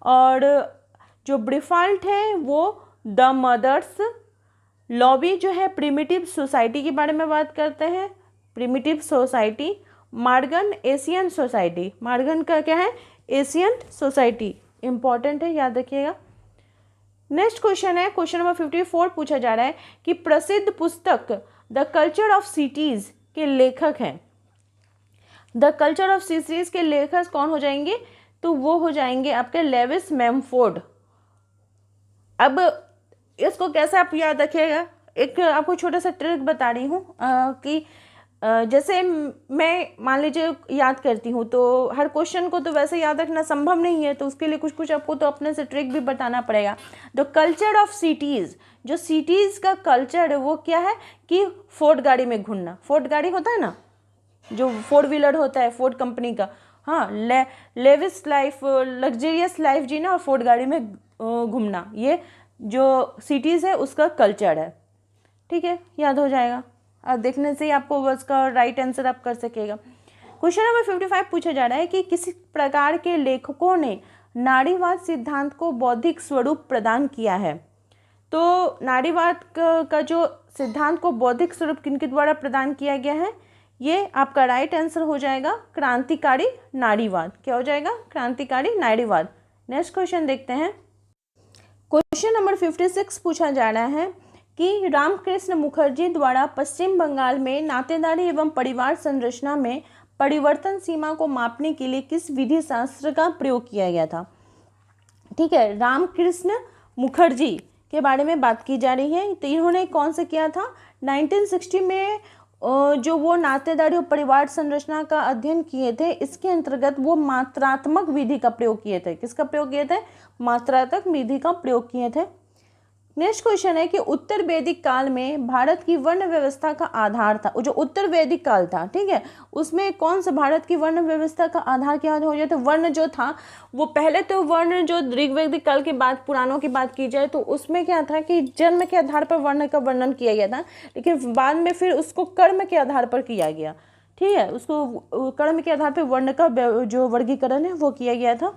और जो ब्रिफाल्ट है वो द मदर्स लॉबी जो है प्रिमिटिव सोसाइटी के बारे में बात करते हैं, primitive society. Morgan Asian society, Morgan का क्या है? Asian society. इंपॉर्टेंट है, याद रखिएगा। नेक्स्ट क्वेश्चन है, क्वेश्चन नंबर 54 पूछा जा रहा है कि प्रसिद्ध पुस्तक द कल्चर ऑफ सिटीज के लेखक हैं। द कल्चर ऑफ सिटीज के लेखक कौन हो जाएंगे? तो वो हो जाएंगे आपके लेविस मैमफोर्ड। अब इसको कैसे आप याद रखिएगा, एक आपको छोटा सा ट्रिक बता रही हूँ कि जैसे मैं मान लीजिए याद करती हूँ, तो हर क्वेश्चन को तो वैसे याद रखना संभव नहीं है, तो उसके लिए कुछ कुछ आपको तो अपने से ट्रिक भी बताना पड़ेगा। द कल्चर ऑफ सिटीज़, जो सिटीज़ का कल्चर है वो क्या है कि फोर्ड गाड़ी में घूमना। फोर्ड गाड़ी होता है ना, जो 4 व्हीलर होता है फोर्ड कंपनी का, हाँ, लेविस लाइफ, लग्जरियस लाइफ जीना और फोर्ड गाड़ी में घूमना, ये जो सिटीज़ है उसका कल्चर है, ठीक है, याद हो जाएगा। अब देखने से ही आपको उसका राइट आंसर आप कर सकेगा। क्वेश्चन नंबर 55 पूछा जा रहा है कि किसी प्रकार के लेखकों ने नारीवाद सिद्धांत को बौद्धिक स्वरूप प्रदान किया है। तो नारीवाद का जो सिद्धांत को बौद्धिक स्वरूप किनके द्वारा प्रदान किया गया है? ये आपका राइट आंसर हो जाएगा क्रांतिकारी नारीवाद। क्या हो जाएगा? क्रांतिकारी नारीवाद। नेक्स्ट क्वेश्चन देखते हैं। क्वेश्चन नंबर 56 पूछा जा रहा है कि रामकृष्ण मुखर्जी द्वारा पश्चिम बंगाल में नातेदारी एवं परिवार संरचना में परिवर्तन सीमा को मापने के लिए किस विधि शास्त्र का प्रयोग किया गया था? ठीक है, रामकृष्ण मुखर्जी के बारे में बात की जा रही है। तो इन्होंने कौन से किया था? 1960 में जो वो नातेदारी और परिवार संरचना का अध्ययन किए थे, इसके अंतर्गत वो मात्रात्मक विधि का प्रयोग किए थे। किसका प्रयोग किए थे? मात्रात्मक विधि का प्रयोग किए थे। नेक्स्ट क्वेश्चन है कि उत्तर वैदिक काल में भारत की वर्ण व्यवस्था का आधार था, जो उत्तर वैदिक काल था, ठीक है, उसमें कौन सा भारत की वर्ण व्यवस्था का आधार क्या हो जाए? तो वर्ण जो था वो पहले तो वर्ण जो ऋग्वैदिक काल के बाद पुराणों की बात की जाए तो उसमें क्या था कि जन्म के आधार पर वर्ण का वर्णन किया गया था, लेकिन बाद में फिर उसको कर्म के आधार पर किया गया, ठीक है, उसको कर्म के आधार पर वर्ण का जो वर्गीकरण है वो किया गया था।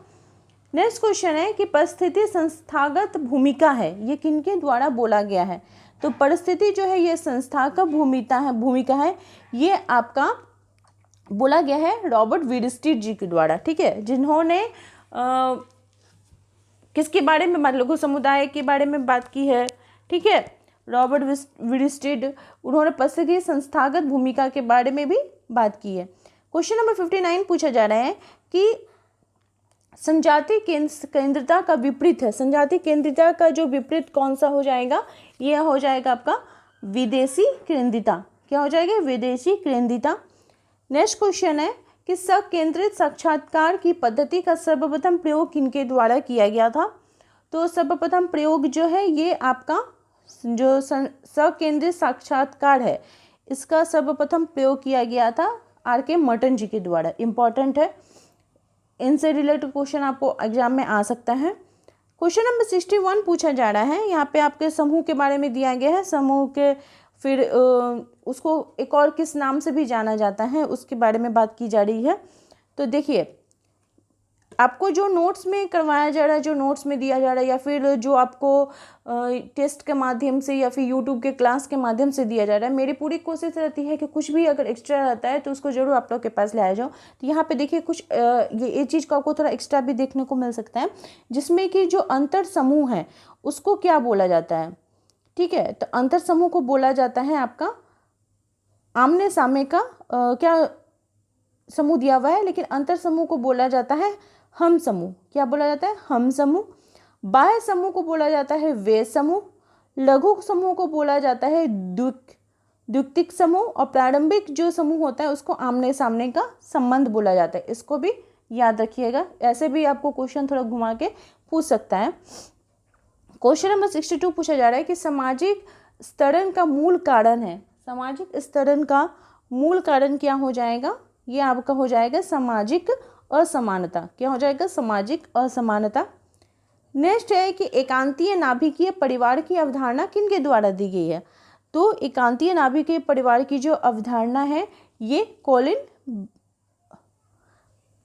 नेक्स्ट क्वेश्चन है कि परिस्थिति संस्थागत भूमिका है, ये किनके द्वारा बोला गया है? तो परिस्थिति जो है ये संस्था का भूमिका है, ये आपका बोला गया है रॉबर्ट विडस्टीड जी के द्वारा, ठीक है, जिन्होंने किसके बारे में, लघु समुदाय के बारे में बात की है, ठीक है, रॉबर्ट विडस्टीड, उन्होंने परिस्थिति संस्थागत भूमिका के बारे में भी बात की है। क्वेश्चन नंबर 59 पूछा जा रहा है कि संजाति केंद्रिता का विपरीत है, संजाति केंद्रिता का जो विपरीत कौन सा हो जाएगा? यह हो जाएगा आपका विदेशी केंद्रिता। क्या हो जाएगा? विदेशी केंद्रिता। नेक्स्ट क्वेश्चन है कि सकेंद्रित साक्षात्कार की पद्धति का सर्वप्रथम प्रयोग किनके द्वारा किया गया था? तो सर्वप्रथम प्रयोग जो है ये आपका जो सकेंद्रित साक्षात्कार है इसका सर्वप्रथम प्रयोग किया गया था आर.के. मर्टन जी के द्वारा। इंपॉर्टेंट है, इनसे रिलेटेड क्वेश्चन आपको एग्जाम में आ सकता है। क्वेश्चन नंबर 61 पूछा जा रहा है, यहाँ पे आपके समूह के बारे में दिया गया है, समूह के फिर उसको एक और किस नाम से भी जाना जाता है उसके बारे में बात की जा रही है। तो देखिए आपको जो नोट्स में करवाया जा रहा है, जो नोट्स में दिया जा रहा है या फिर जो आपको टेस्ट के माध्यम से या फिर यूट्यूब के क्लास के माध्यम से दिया जा रहा है, मेरी पूरी कोशिश रहती है कि कुछ भी अगर एक्स्ट्रा रहता है तो उसको जरूर आप लोग के पास ले आ जाओ। तो यहाँ पे देखिए कुछ ये चीज़ को आपको थोड़ा एक्स्ट्रा भी देखने को मिल सकता है, जिसमें कि जो अंतर समूह है उसको क्या बोला जाता है, ठीक है। तो अंतर समूह को बोला जाता है आपका आमने सामने का क्या समूह दिया हुआ है, लेकिन अंतर समूह को बोला जाता है हम समूह। क्या बोला जाता है? हम समूह। बाह्य समूह को बोला जाता है वे समूह। लघु समूह को बोला जाता है द्वितीयक समूह। और प्रारंभिक जो समूह होता है उसको आमने सामने का संबंध बोला जाता है। इसको भी याद रखिएगा, ऐसे भी आपको क्वेश्चन थोड़ा घुमा के पूछ सकता है। क्वेश्चन नंबर 62 पूछा जा रहा है कि सामाजिक स्तरण का मूल कारण है। सामाजिक स्तरण का मूल कारण क्या हो जाएगा? ये आपका हो जाएगा सामाजिक असमानता। क्या हो जाएगा? सामाजिक असमानता। नेक्स्ट है कि एकांतीय नाभिकीय परिवार की अवधारणा किनके द्वारा दी गई है? तो एकांतीय नाभिकीय परिवार की जो अवधारणा है ये कॉलिन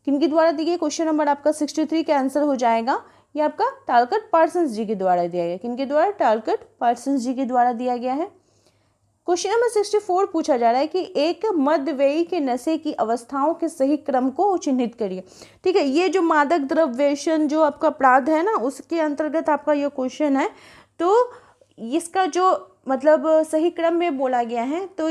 किनके द्वारा दी गई? क्वेश्चन नंबर आपका 63 का आंसर हो जाएगा ये आपका टालकट पार्सन्स जी के द्वारा दिया गया। किनके द्वारा? टालकट पार्सन्स जी के द्वारा दिया गया है। क्वेश्चन नंबर 64 पूछा जा रहा है कि एक मध्यवयी के नशे की अवस्थाओं के सही क्रम को चिन्हित करिए। ठीक है, ये जो मादक द्रव्येशन जो आपका अपराध है ना उसके अंतर्गत आपका ये क्वेश्चन है। तो इसका जो मतलब सही क्रम में बोला गया है तो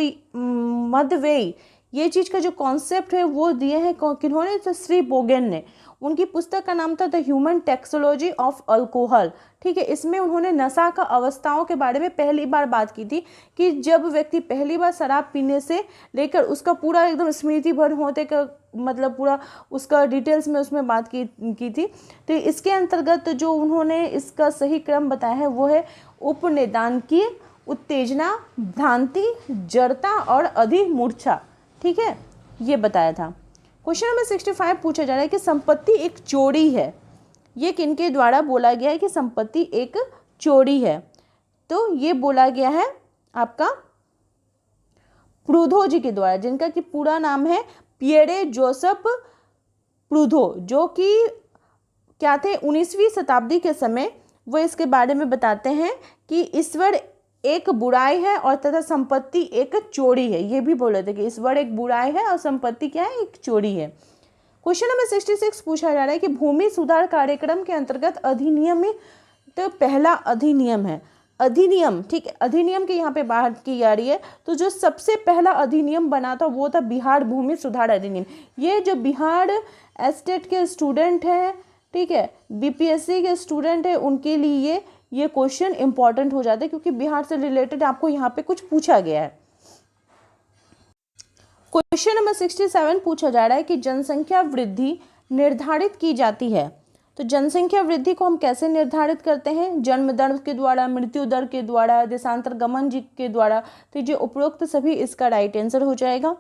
मध्यवयी ये चीज़ का जो कॉन्सेप्ट है वो दिए हैं किन्होंने? तो श्री बोगेन ने। उनकी पुस्तक का नाम था द ह्यूमन टैक्सोलॉजी ऑफ अल्कोहल। ठीक है, इसमें उन्होंने नशा का अवस्थाओं के बारे में पहली बार बात की थी कि जब व्यक्ति पहली बार शराब पीने से लेकर उसका पूरा एकदम स्मृति भर होते का मतलब पूरा उसका डिटेल्स में उसमें बात की थी। तो इसके अंतर्गत जो उन्होंने इसका सही क्रम बताया है वो है उपनिदान की उत्तेजना, भ्रांति, जड़ता और अधिमूर्छा। ठीक है, ये बताया था। क्वेश्चन नंबर 65 पूछा जा रहा है कि संपत्ति एक चोरी है। ये किनके द्वारा बोला गया है कि संपत्ति एक चोरी है? तो ये बोला गया है आपका प्रूधो जी के द्वारा, जिनका कि पूरा नाम है पियरे जोसेफ प्रूधो, जो कि क्या थे 19वीं शताब्दी के समय। वो इसके बारे में बताते हैं कि ईश्वर एक बुराई है और तथा संपत्ति एक चोरी है। ये भी बोले थे कि ईश्वर एक बुराई है और संपत्ति क्या है? एक चोरी है। क्वेश्चन नंबर 66 पूछा जा रहा है कि भूमि सुधार कार्यक्रम के अंतर्गत अधिनियम तो पहला अधिनियम है। अधिनियम, ठीक है, अधिनियम की यहाँ पे बात की जा रही है। तो जो सबसे पहला अधिनियम बना था वो था बिहार भूमि सुधार अधिनियम। ये जो बिहार स्टेट के स्टूडेंट हैं, ठीक है, बीपीएससी के स्टूडेंट है, उनके लिए ये क्वेश्चन इंपॉर्टेंट हो जाता है क्योंकि बिहार से रिलेटेड आपको यहाँ पे कुछ पूछा गया है। क्वेश्चन नंबर 67 पूछा जा रहा है कि जनसंख्या वृद्धि निर्धारित की जाती है। तो जनसंख्या वृद्धि को हम कैसे निर्धारित करते हैं? जन्म दर के द्वारा, मृत्यु दर के द्वारा, देशांतर गमन जी के द्वारा। तो ये उपरोक्त सभी इसका राइट आंसर हो जाएगा।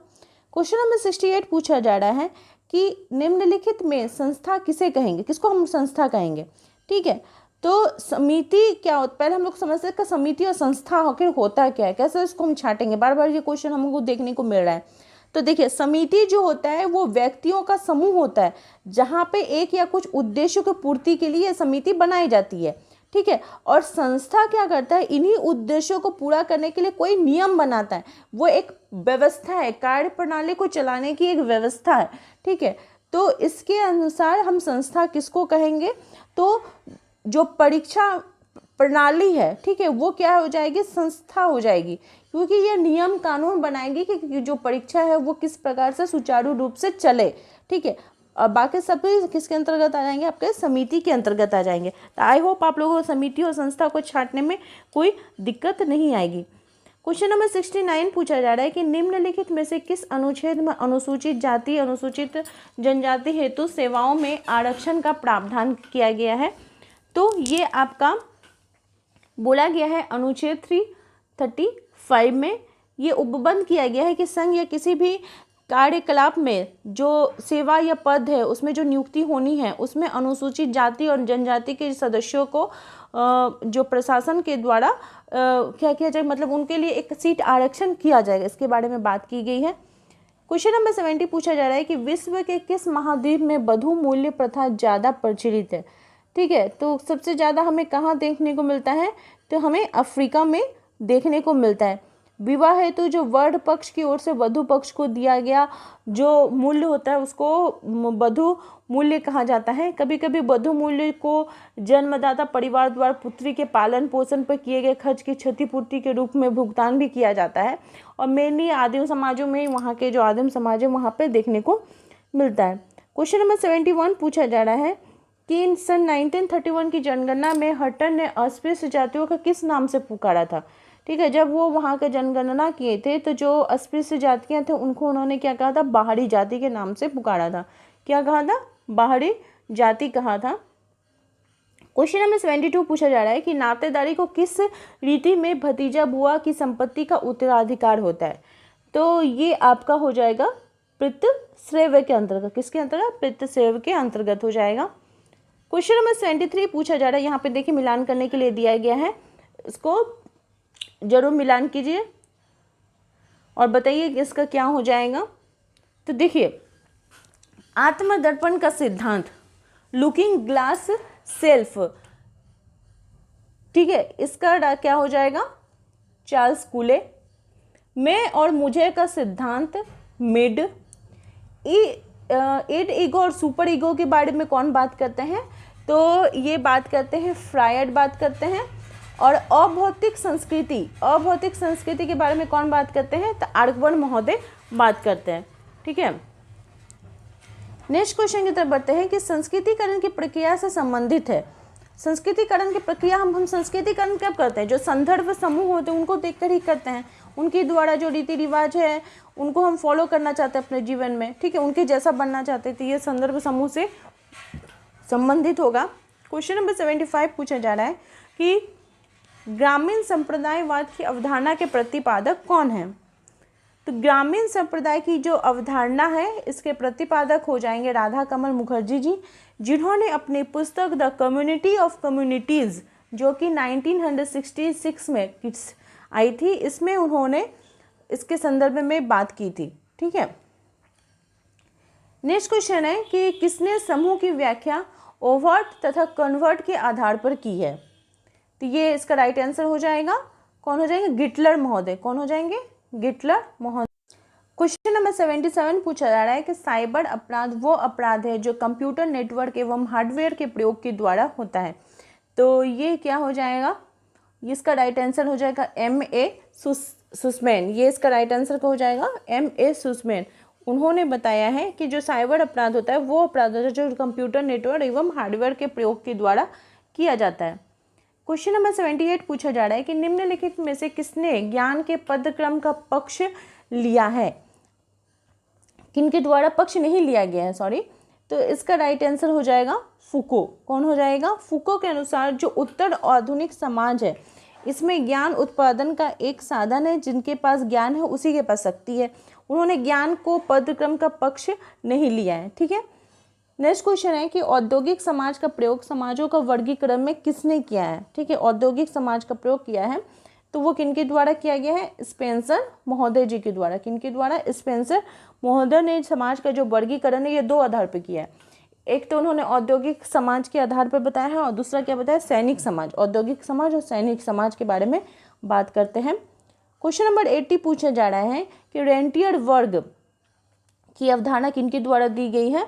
क्वेश्चन नंबर 68 पूछा जा रहा है कि निम्नलिखित में संस्था किसे कहेंगे? किसको हम संस्था कहेंगे? ठीक है, तो समिति क्या होता है? पहले हम लोग समझते हैं कि समिति और संस्था आखिर होता क्या है, कैसे इसको हम छांटेंगे। बार बार ये क्वेश्चन हमको देखने को मिल रहा है। तो देखिए, समिति जो होता है वो व्यक्तियों का समूह होता है जहाँ पे एक या कुछ उद्देश्यों की पूर्ति के लिए समिति बनाई जाती है। ठीक है, और संस्था क्या करता है? इन्हीं उद्देश्यों को पूरा करने के लिए कोई नियम बनाता है। वो एक व्यवस्था है, कार्य प्रणाली को चलाने की एक व्यवस्था है। ठीक है, तो इसके अनुसार हम संस्था किसको कहेंगे? तो जो परीक्षा प्रणाली है, ठीक है, वो क्या हो जाएगी? संस्था हो जाएगी, क्योंकि ये नियम कानून बनाएगी कि जो परीक्षा है वो किस प्रकार से सुचारू रूप से चले। ठीक है, और बाकी सब किसके अंतर्गत आ जाएंगे? आपके समिति के अंतर्गत आ जाएंगे। तो आई होप आप लोगों को समिति और संस्था को छांटने में कोई दिक्कत नहीं आएगी। क्वेश्चन नंबर 69 पूछा जा रहा है कि निम्नलिखित में से किस अनुच्छेद में अनुसूचित जाति, अनुसूचित जनजाति हेतु सेवाओं में आरक्षण का प्रावधान किया गया है? तो ये आपका बोला गया है अनुच्छेद 335 में। ये उपबंध किया गया है कि संघ या किसी भी कार्यकलाप में जो सेवा या पद है उसमें जो नियुक्ति होनी है उसमें अनुसूचित जाति और जनजाति के सदस्यों को जो प्रशासन के द्वारा क्या किया जाए, मतलब उनके लिए एक सीट आरक्षण किया जाएगा, इसके बारे में बात की गई है। क्वेश्चन नंबर 70 पूछा जा रहा है कि विश्व के किस महाद्वीप में वधू मूल्य प्रथा ज़्यादा प्रचलित है? ठीक है, तो सबसे ज़्यादा हमें कहाँ देखने को मिलता है? तो हमें अफ्रीका में देखने को मिलता है। विवाह हेतु तो जो वर पक्ष की ओर से वधु पक्ष को दिया गया जो मूल्य होता है उसको वधु मूल्य कहा जाता है। कभी कभी वधु मूल्य को जन्मदाता परिवार द्वारा पुत्री के पालन पोषण पर किए गए खर्च की क्षतिपूर्ति के रूप में भुगतान भी किया जाता है, और मेनली आदिम समाजों में, वहाँ के जो आदिम समाज है वहाँ पर देखने को मिलता है। क्वेश्चन नंबर 71 पूछा जा रहा है कि सन 1931 की जनगणना में हटन ने अस्पृश्य जातियों का किस नाम से पुकारा था? ठीक है, जब वो वहाँ का जनगणना किए थे तो जो अस्पृश्य जातियाँ थे उनको उन्होंने क्या कहा था? बाहरी जाति के नाम से पुकारा था। क्या कहा था? बाहरी जाति कहा था। क्वेश्चन नंबर 72 पूछा जा रहा है कि नातेदारी को किस रीति में भतीजा बुआ की संपत्ति का उत्तराधिकार होता है? तो ये आपका हो जाएगा पितृश्रेव्य के अंतर्गत। किसके अंतर्गत? पितृश्रेव्य के अंतर्गत हो जाएगा। क्वेश्चन नंबर 73 पूछा जा रहा है, यहाँ पे देखिए मिलान करने के लिए दिया गया है, इसको जरूर मिलान कीजिए और बताइए कि इसका क्या हो जाएगा। तो देखिए, आत्मदर्पण का सिद्धांत, लुकिंग ग्लास सेल्फ, ठीक है, इसका क्या हो जाएगा? चार्ल्स कूले। मैं और मुझे का सिद्धांत, मिड। इड ईगो और सुपर ईगो के बारे में कौन बात करते हैं? तो ये बात करते हैं फ्रायड बात करते हैं। और अभौतिक संस्कृति के बारे में कौन बात करते हैं? तो आर्कबर्न महोदय बात करते हैं। ठीक है, नेक्स्ट क्वेश्चन की तरफ बढ़ते हैं कि संस्कृतिकरण की प्रक्रिया से संबंधित है। संस्कृतिकरण की प्रक्रिया हम संस्कृतिकरण कब करते हैं? जो संदर्भ समूह होते हैं उनको देखकर ही करते हैं, उनके द्वारा जो रीति रिवाज है उनको हम फॉलो करना चाहते हैं अपने जीवन में। ठीक है, उनके जैसा बनना चाहते हैं, तो ये संदर्भ समूह से संबंधित होगा। क्वेश्चन नंबर 75 पूछा जा रहा है कि ग्रामीण संप्रदायवाद की अवधारणा के प्रतिपादक कौन है? तो ग्रामीण संप्रदाय की जो अवधारणा है इसके प्रतिपादक हो जाएंगे राधा कमल मुखर्जी जी, जिन्होंने अपनी पुस्तक द कम्युनिटी ऑफ कम्युनिटीज़, जो कि 1966 में आई थी, इसमें उन्होंने इसके संदर्भ में बात की थी। ठीक है, नेक्स्ट क्वेश्चन है कि किसने समूह की व्याख्या ओवर्ट तथा कन्वर्ट के आधार पर की है? तो ये इसका राइट आंसर हो जाएगा, कौन हो जाएंगे? गिटलर महोदय। कौन हो जाएंगे? गिटलर महोदय। क्वेश्चन नंबर 77 पूछा जा रहा है कि साइबर अपराध वो अपराध है जो कंप्यूटर नेटवर्क एवं हार्डवेयर के प्रयोग के द्वारा होता है। तो ये क्या हो जाएगा? इसका राइट आंसर हो जाएगा M.A. सुस्मैन। ये इसका राइट आंसर का हो जाएगा M.A. सुस्मैन। उन्होंने बताया है कि जो साइबर अपराध होता है वो अपराध है जो कंप्यूटर नेटवर्क एवं हार्डवेयर के प्रयोग के द्वारा किया जाता है। क्वेश्चन नंबर 78 पूछा जा रहा है कि निम्नलिखित में से किसने ज्ञान के पदक्रम का पक्ष लिया है? किनके द्वारा पक्ष नहीं लिया गया है, सॉरी। तो इसका राइट आंसर हो जाएगा फूको। कौन हो जाएगा? फूको के अनुसार जो उत्तर आधुनिक समाज है इसमें ज्ञान उत्पादन का एक साधन है, जिनके पास ज्ञान है उसी के पास शक्ति है। उन्होंने ज्ञान को पदक्रम का पक्ष नहीं लिया है। ठीक है, नेक्स्ट क्वेश्चन है कि औद्योगिक समाज का प्रयोग समाजों का वर्गीकरण में किसने किया है? ठीक है, औद्योगिक समाज का प्रयोग किया है तो वो किनके द्वारा किया गया है? स्पेंसर महोदय जी के द्वारा। किनके द्वारा? स्पेंसर महोदय ने समाज का जो वर्गीकरण है ये दो आधार पर किया है। एक तो उन्होंने औद्योगिक समाज के आधार पर बताया है और दूसरा क्या बताया? सैनिक समाज। औद्योगिक समाज और सैनिक समाज के बारे में बात करते हैं। क्वेश्चन नंबर 80 पूछा जा रहा है कि रेंटियर वर्ग की अवधारणा किनके द्वारा दी गई है?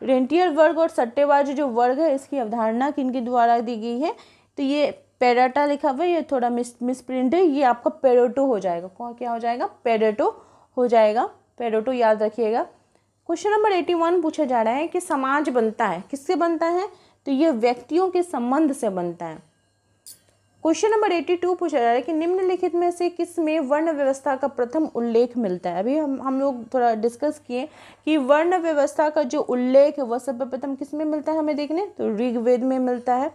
रेंटियर वर्ग और सट्टेबाज जो वर्ग है इसकी अवधारणा किनके द्वारा दी गई है? तो ये पेरेटा लिखा हुआ है, ये थोड़ा मिसप्रिंट है, ये आपका पेरेटो हो जाएगा। कौन क्या हो जाएगा? पेरेटो हो जाएगा। पेरेटो याद रखिएगा। क्वेश्चन नंबर 81 पूछा जा रहा है कि समाज बनता है किससे बनता है? तो ये व्यक्तियों के संबंध से बनता है। क्वेश्चन नंबर 82 पूछा जा रहा है कि निम्नलिखित में से किस में वर्ण व्यवस्था का प्रथम उल्लेख मिलता है? अभी हम लोग थोड़ा डिस्कस किए कि वर्ण व्यवस्था का जो उल्लेख है वह सर्वप्रथम किस में मिलता है हमें देखने, तो ऋग्वेद में मिलता है।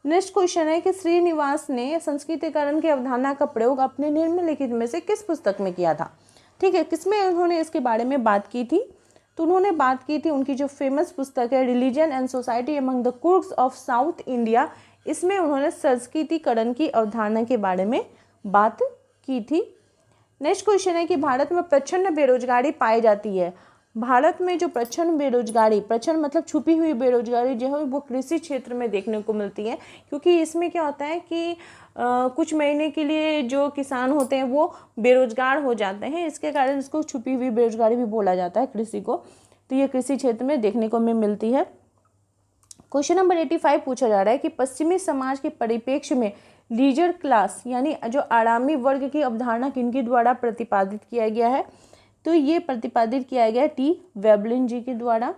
नेक्स्ट क्वेश्चन है कि श्रीनिवास ने संस्कृतिकरण की अवधारणा का प्रयोग अपने निम्नलिखित में से किस पुस्तक में किया था? ठीक है, किसमें उन्होंने इसके बारे में बात की थी? तो उन्होंने बात की थी उनकी जो फेमस पुस्तक है religion and society among the Coorgs of South India, इसमें उन्होंने संस्कृतिकरण की अवधारणा के बारे में बात की थी। नेक्स्ट क्वेश्चन है कि भारत में प्रचंड बेरोजगारी पाई जाती है। भारत में जो प्रचंड बेरोजगारी, प्रचंड मतलब छुपी हुई बेरोजगारी जो है वो कृषि क्षेत्र में देखने को मिलती है, क्योंकि इसमें क्या होता है कि कुछ महीने के लिए जो किसान होते हैं वो बेरोजगार हो जाते हैं, इसके कारण इसको छुपी हुई बेरोजगारी भी बोला जाता है कृषि को। तो ये कृषि क्षेत्र में देखने को मिलती है। क्वेश्चन नंबर 85 पूछा जा रहा है कि पश्चिमी समाज के परिप्रेक्ष्य में लीजर क्लास यानी जो आरामी वर्ग की अवधारणा किनके द्वारा प्रतिपादित किया गया है? तो ये प्रतिपादित किया गया टी वेबलिन जी के द्वारा।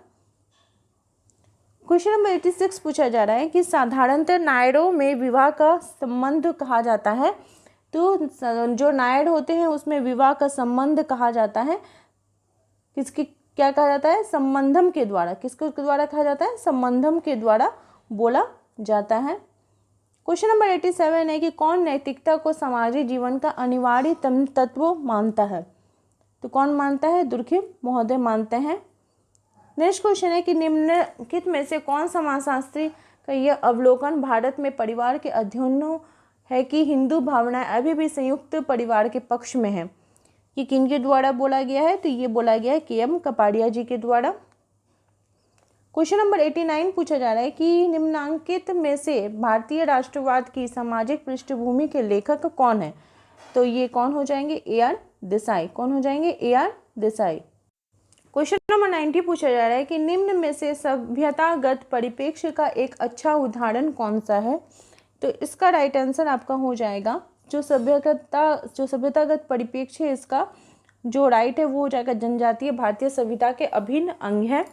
क्वेश्चन नंबर 86 पूछा जा रहा है कि साधारणतः नायरों में विवाह का संबंध कहा जाता है। तो जो नायर होते हैं उसमें विवाह का संबंध कहा जाता है किसकी, क्या कहा जाता है? संबंधम के द्वारा। किसके द्वारा कहा जाता है? संबंधम के द्वारा बोला जाता है। क्वेश्चन नंबर 87 है कि कौन नैतिकता को सामाजिक जीवन का अनिवार्य तत्व मानता है? तो कौन मानता है? दुर्खिम महोदय मानते हैं। नेक्स्ट क्वेश्चन है कि निम्नलिखित में से कौन समाजशास्त्री का यह अवलोकन भारत में परिवार के अध्ययनों है कि हिंदू भावनाएं अभी भी संयुक्त परिवार के पक्ष में है? कि किनके द्वारा बोला गया है? तो ये बोला गया है के.एम. कपाड़िया जी के द्वारा। क्वेश्चन नंबर 89 पूछा जा रहा है कि निम्नांकित में से भारतीय राष्ट्रवाद की सामाजिक पृष्ठभूमि के लेखक कौन है? तो ये कौन हो जाएंगे? ए.आर. देसाई। कौन हो जाएंगे? ए.आर. देसाई। क्वेश्चन नंबर 90 पूछा जा रहा है कि निम्न में से सभ्यतागत परिप्रेक्ष्य का एक अच्छा उदाहरण कौन सा है? तो इसका राइट आंसर आपका हो जाएगा जो सभ्यतागत परिप्रेक्ष्य है, इसका जो राइट है वो हो जाएगा जनजातीय भारतीय सभ्यता के अभिन्न अंग है।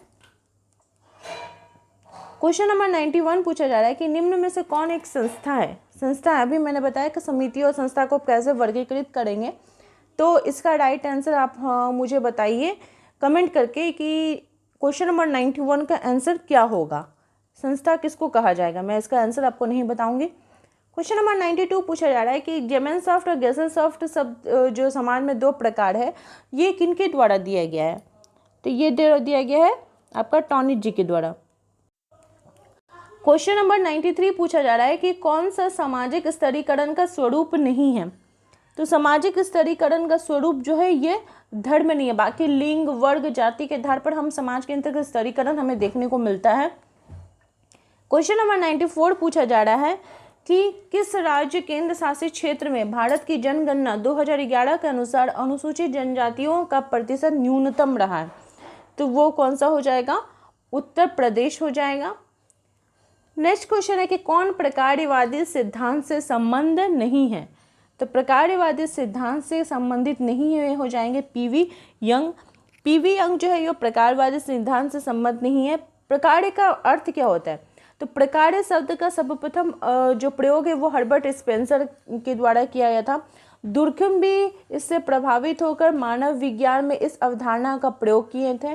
क्वेश्चन नंबर 91 पूछा जा रहा है कि निम्न में से कौन एक संस्था है? संस्था अभी मैंने बताया कि समिति और संस्था को कैसे वर्गीकृत करेंगे, तो इसका राइट आंसर आप मुझे बताइए कमेंट करके कि क्वेश्चन नंबर 91 का आंसर क्या होगा, संस्था किसको कहा जाएगा। मैं इसका आंसर आपको नहीं बताऊंगी। क्वेश्चन नंबर 92 पूछा जा रहा है कि जेमेनसॉफ्ट और गेसेलसॉफ्ट सब जो समाज में दो प्रकार है, ये किनके द्वारा दिया गया है? तो ये दिया गया है आपका टॉनिक जी के द्वारा। क्वेश्चन नंबर 93 पूछा जा रहा है कि कौन सा सामाजिक स्तरीकरण का स्वरूप नहीं है? तो सामाजिक स्तरीकरण का स्वरूप जो है ये धर्म नहीं है, बाकी लिंग वर्ग जाति के आधार पर हम समाज के अंतर्गत स्तरीकरण हमें देखने को मिलता है। क्वेश्चन नंबर 94 पूछा जा रहा है कि किस राज्य केंद्र शासित क्षेत्र में भारत की जनगणना 2011 के अनुसार अनुसूचित जनजातियों का प्रतिशत न्यूनतम रहा है? तो वो कौन सा हो जाएगा? उत्तर प्रदेश हो जाएगा। नेक्स्ट क्वेश्चन है कि कौन प्रकार्यवादी सिद्धांत से संबंध नहीं है? तो प्रकार्यवादी सिद्धांत से संबंधित नहीं है हो जाएंगे पीवी यंग। पीवी यंग जो है ये प्रकार्यवादी सिद्धांत से संबंध नहीं है। प्रकार्य का अर्थ क्या होता है? तो प्रकार्य शब्द का सर्वप्रथम जो प्रयोग है वो हर्बर्ट स्पेंसर के द्वारा किया गया था। दुर्खिम भी इससे प्रभावित होकर मानव विज्ञान में इस अवधारणा का प्रयोग किए थे।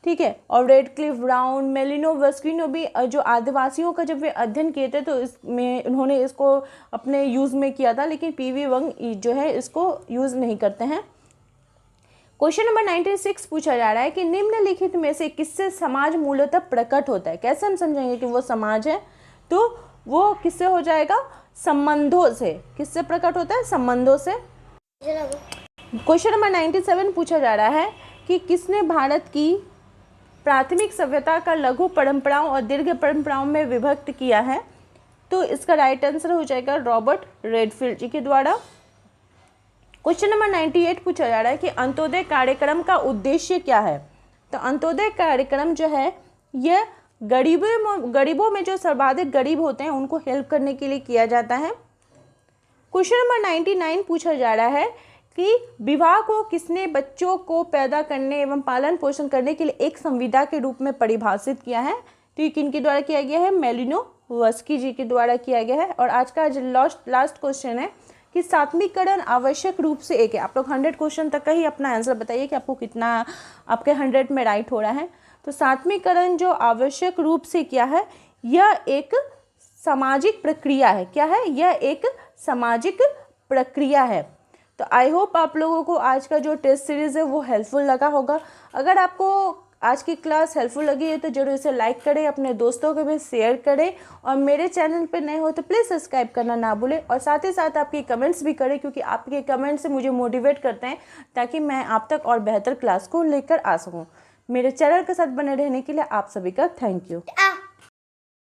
ठीक है। और रेडक्लिफ ब्राउन, मेलिनोवस्की ने भी जो आदिवासियों का जब वे अध्ययन किए थे तो इसमें उन्होंने इसको अपने यूज़ में किया था, लेकिन पीवी वंग जो है इसको यूज़ नहीं करते हैं। क्वेश्चन नंबर 96 पूछा जा रहा है कि निम्नलिखित में से किससे समाज मूलतः प्रकट होता है। कैसे हम समझेंगे कि वो समाज है, तो वो किससे हो जाएगा, संबंधों से। किससे प्रकट होता है, संबंधों से। क्वेश्चन नंबर 97 पूछा जा रहा है कि किसने भारत की प्राथमिक सभ्यता का लघु परंपराओं और दीर्घ परंपराओं में विभक्त किया है, तो इसका राइट आंसर हो जाएगा रॉबर्ट रेडफील्ड जी के द्वारा। क्वेश्चन नंबर 98 पूछा जा रहा है कि अंत्योदय कार्यक्रम का उद्देश्य क्या है। तो अंत्योदय कार्यक्रम जो है यह गरीबों में जो सर्वाधिक गरीब होते हैं उनको हेल्प करने के लिए किया जाता है। क्वेश्चन नंबर 99 पूछा जा रहा है कि विवाह को किसने बच्चों को पैदा करने एवं पालन पोषण करने के लिए एक संविदा के रूप में परिभाषित किया है। तो ये किनके द्वारा किया गया है, मेलिनोवस्की जी के द्वारा किया गया है। और आज का लास्ट क्वेश्चन है कि सात्विकरण आवश्यक रूप से एक है। आप लोग 100 क्वेश्चन तक का ही अपना आंसर बताइए कि आपको कितना आपके 100 में राइट हो रहा है। तो सात्विकरण जो आवश्यक रूप से क्या है, यह एक सामाजिक प्रक्रिया है। क्या है, यह एक सामाजिक प्रक्रिया है। तो आई होप आप लोगों को आज का जो टेस्ट सीरीज़ है वो हेल्पफुल लगा होगा। अगर आपको आज की क्लास हेल्पफुल लगी है तो जरूर इसे लाइक करें, अपने दोस्तों को भी शेयर करें, और मेरे चैनल पर नए हो तो प्लीज़ सब्सक्राइब करना ना भूलें। और साथ ही साथ आपके कमेंट्स भी करें, क्योंकि आपके कमेंट्स से मुझे मोटिवेट करते हैं ताकि मैं आप तक और बेहतर क्लास को लेकर आ सकूँ। मेरे चैनल के साथ बने रहने के लिए आप सभी का थैंक यू।